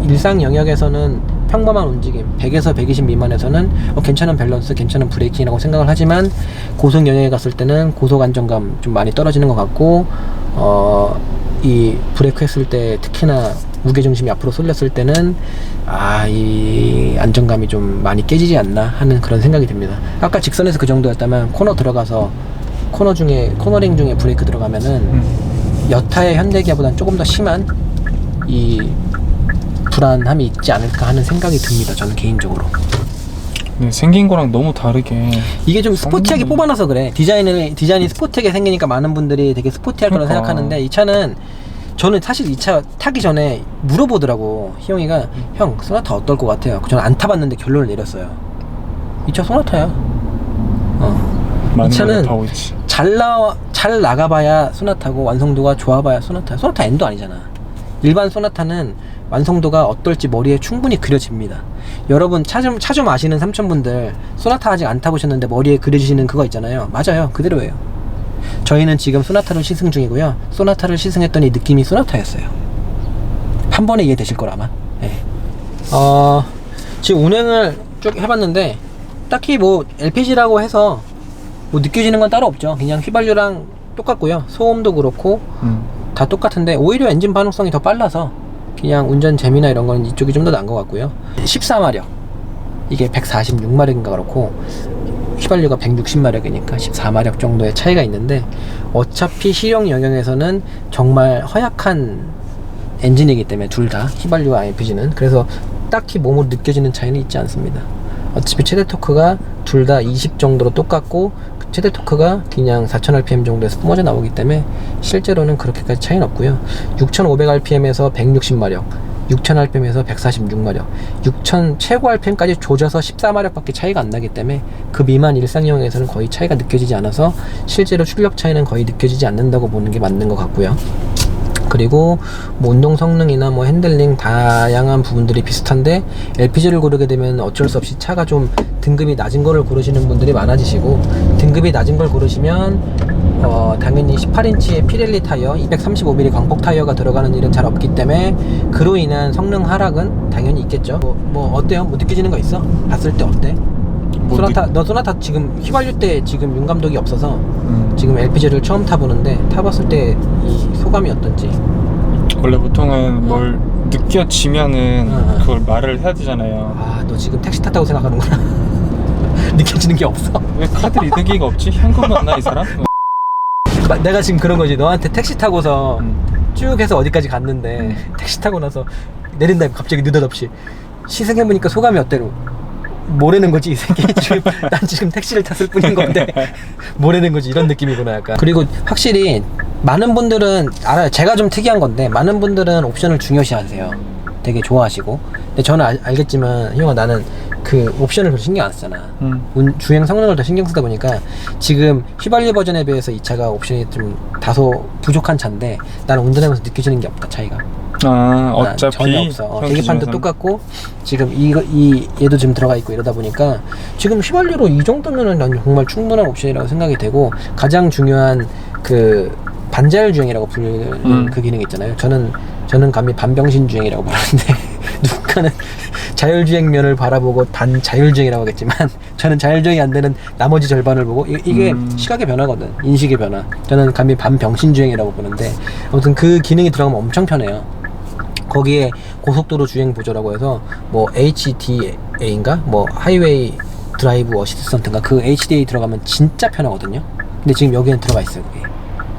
일상 영역에서는 평범한 움직임 100에서 120 미만에서는 괜찮은 밸런스, 괜찮은 브레이킹이라고 생각을 하지만 고속 영역에 갔을 때는 고속 안정감 좀 많이 떨어지는 것 같고 이 브레이크 했을 때 특히나 무게중심이 앞으로 쏠렸을 때는 이 안정감이 좀 많이 깨지지 않나 하는 그런 생각이 듭니다. 아까 직선에서 그 정도였다면 코너 들어가서 코너링 중에 브레이크 들어가면은 여타의 현대기아보다는 조금 더 심한 이 불안함이 있지 않을까 하는 생각이 듭니다. 저는 개인적으로. 네, 생긴 거랑 너무 다르게 이게 좀 스포티하게 뽑아놔서 그래. 디자인이 스포티하게 생기니까 많은 분들이 되게 스포티할 거라고 그러니까. 생각하는데, 이 차는 저는 사실 이 차 타기 전에 물어보더라고. 희영이가 형 소나타 어떨 것 같아요? 저는 안 타봤는데 결론을 내렸어요. 이 차 소나타야. 이 차는 하고 있지. 잘 나가봐야 소나타고 완성도가 좋아봐야 소나타야. 소나타 N도 아니잖아. 일반 소나타는 완성도가 어떨지 머리에 충분히 그려집니다. 여러분 차 좀 아시는 삼촌분들 소나타 아직 안 타보셨는데 머리에 그려지시는 그거 있잖아요. 맞아요. 그대로예요. 저희는 지금 소나타를 시승 중이고요. 소나타를 시승했더니 느낌이 소나타였어요. 한 번에 이해되실 거라 아마. 네. 지금 운행을 쭉 해봤는데 딱히 뭐 LPG라고 해서 뭐 느껴지는 건 따로 없죠. 그냥 휘발유랑 똑같고요. 소음도 그렇고 다 똑같은데 오히려 엔진 반응성이 더 빨라서 그냥 운전 재미나 이런 거는 이쪽이 좀 더 나은 것 같고요. 14마력 이게 146마력인가 그렇고 휘발유가 160마력이니까 14마력 정도의 차이가 있는데, 어차피 실용 영역에서는 정말 허약한 엔진이기 때문에 둘 다 휘발유와 LPG는, 그래서 딱히 몸으로 느껴지는 차이는 있지 않습니다. 어차피 최대 토크가 둘 다 20 정도로 똑같고 최대 토크가 그냥 4000rpm 정도에서 뿜어져 나오기 때문에 실제로는 그렇게까지 차이는 없고요. 6500rpm에서 160마력, 6000rpm에서 146마력, 6000 최고 rpm까지 조져서 14마력밖에 차이가 안 나기 때문에 그 미만 일상용에서는 거의 차이가 느껴지지 않아서 실제로 출력 차이는 거의 느껴지지 않는다고 보는 게 맞는 것 같고요. 그리고 뭐 운동 성능이나 뭐 핸들링 다양한 부분들이 비슷한데, LPG를 고르게 되면 어쩔 수 없이 차가 좀 등급이 낮은 거를 고르시는 분들이 많아지시고, 등급이 낮은 걸 고르시면 당연히 18인치의 피렐리 타이어, 235mm 광폭 타이어가 들어가는 일은 잘 없기 때문에 그로 인한 성능 하락은 당연히 있겠죠. 뭐 어때요? 뭐 느껴지는 거 있어? 봤을 때 어때? 너 소나타 지금 휘발유 때 지금 윤감독이 없어서 지금 LPG를 처음 타보는데 타봤을 때 이 소감이 어떤지. 원래 보통은 뭘 느껴지면은 그걸 말을 해야 되잖아요. 너 지금 택시 탔다고 생각하는구나. 느껴지는 게 없어. 왜 카드 리더기가 없지? 현금 맞나 이 사람? 내가 지금 그런 거지. 너한테 택시 타고서 쭉 해서 어디까지 갔는데 택시 타고 나서 내린 다음에 갑자기 느닷없이 시승해보니까 소감이 어때로? 뭐라는 거지 이 새끼. 지금 난 지금 택시를 탔을 뿐인 건데 뭐라는 거지, 이런 느낌이구나 약간. 그리고 확실히 많은 분들은 알아요. 제가 좀 특이한 건데 많은 분들은 옵션을 중요시 하세요. 되게 좋아하시고. 근데 저는 알겠지만 형아, 나는 그 옵션을 별로 신경 안 쓰잖아. 주행 성능을 더 신경 쓰다 보니까 지금 휘발유 버전에 비해서 이 차가 옵션이 좀 다소 부족한 차인데 나는 운전하면서 느껴지는 게 없다, 차이가. 어차피 전혀 없어. 계기판도 똑같고 지금 얘도 지금 들어가 있고 이러다 보니까 지금 휘발유로 이 정도면은 난 정말 충분한 옵션이라고 생각이 되고, 가장 중요한 그 반자율 주행이라고 부르는 그 기능 있잖아요. 저는 감히 반병신 주행이라고 부르는데 누군가는 자율주행면을 바라보고 반자율주행이라고 하겠지만 저는 자율주행이 안 되는 나머지 절반을 보고 이게 시각의 변화거든, 인식의 변화. 저는 감히 반병신주행이라고 보는데, 아무튼 그 기능이 들어가면 엄청 편해요. 거기에 고속도로 주행 보조라고 해서 뭐 HDA인가 뭐 하이웨이 드라이브 어시스턴트인가, 그 HDA 들어가면 진짜 편하거든요. 근데 지금 여기는 들어가 있어요 그게.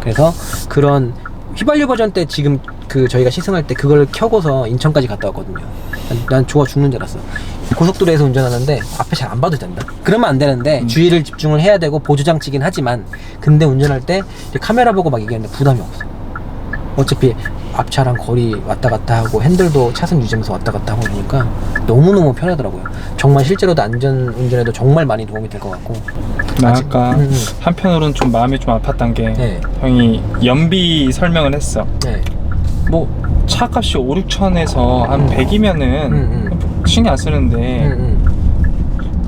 그래서 그런 휘발유 버전 때 지금 그 저희가 시승할 때 그걸 켜고서 인천까지 갔다 왔거든요. 난 좋아 죽는 줄 알았어. 고속도로에서 운전하는데 앞에 잘 안 봐도 된다. 그러면 안 되는데 주의를 집중을 해야 되고 보조장치긴 하지만, 근데 운전할 때 카메라 보고 막 얘기하는데 부담이 없어. 어차피 앞차랑 거리 왔다 갔다 하고 핸들도 차선 유지하면서 왔다 갔다 하고 그러니까 너무너무 편하더라고요. 정말 실제로도 안전 운전에도 정말 많이 도움이 될 것 같고. 나 아까 한편으로는 좀 마음이 좀 아팠던 게 형이 연비 설명을 했어. 뭐 차값이 5-6천에서 한 100이면은 신경 안 쓰는데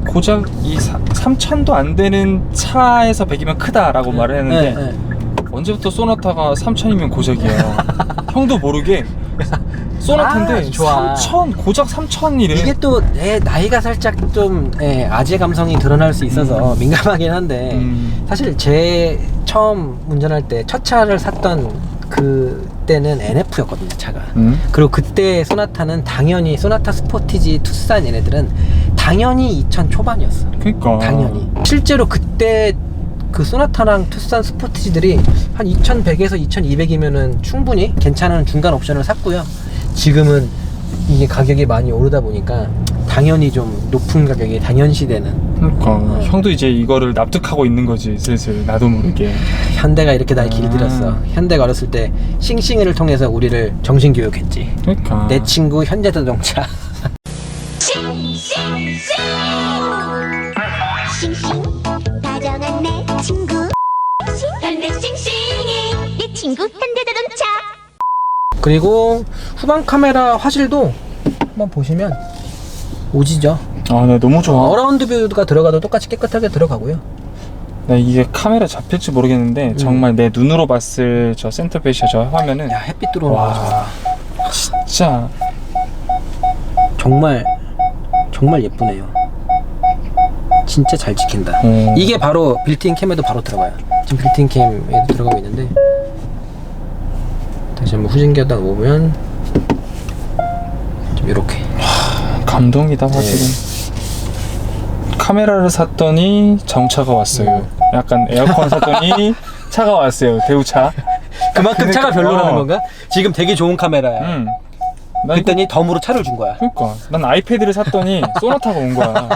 고작 이 3천도 안 되는 차에서 100이면 크다라고 말을 했는데 언제부터 소나타가 3천이면 고작이야. 형도 모르게 소나타인데 좋아. 3천, 고작 3천이래. 이게 또 나이가 살짝 좀 아재 감성이 드러날 수 있어서 민감하긴 한데 사실 제 처음 운전할 때 첫 차를 샀던 그때 그때는 NF였거든요 차가. 그리고 그때 소나타는 당연히 소나타 스포티지 투싼 얘네들은 당연히 2000 초반이었어. 그러니까 당연히 실제로 그때 그 소나타랑 투싼 스포티지들이 한 2100에서 2200이면은 충분히 괜찮은 중간 옵션을 샀고요. 지금은 이게 가격이 많이 오르다 보니까 당연히 좀 높은 가격이 당연시되는. 그러니까 형도 이제 이거를 납득하고 있는 거지 슬슬 나도 모르게. 현대가 이렇게 날 길들였어. 현대가 어렸을 때 싱싱이를 통해서 우리를 정신교육했지. 그러니까 내 친구 현대자동차. 싱싱 다정한 내 친구 현대 싱싱이 내 친구 현대자동차. 그리고 후방 카메라 화질도 한번 보시면 오지죠. 아, 네, 너무 좋아. 어라운드 뷰가 들어가도 똑같이 깨끗하게 들어가고요. 나 이게 카메라 잡힐지 모르겠는데 정말 내 눈으로 봤을 저 센터페시아 저 화면은 야, 햇빛 들어오는 거 와 진짜 정말 예쁘네요. 진짜 잘 지킨다. 이게 바로 빌트인 캠에도 바로 들어가요. 지금 빌트인 캠에도 들어가고 있는데 다시 한번 후진기하다 보면 좀 이렇게 감동이다 화질은. 카메라를 샀더니 자동차가 왔어요. 약간 에어컨 샀더니 차가 왔어요. 대우차. 그만큼 차가 별로라는 건가? 지금 되게 좋은 카메라야. 난 그랬더니 덤으로 차를 준 거야. 그러니까 난 아이패드를 샀더니 소나타가 온 거야.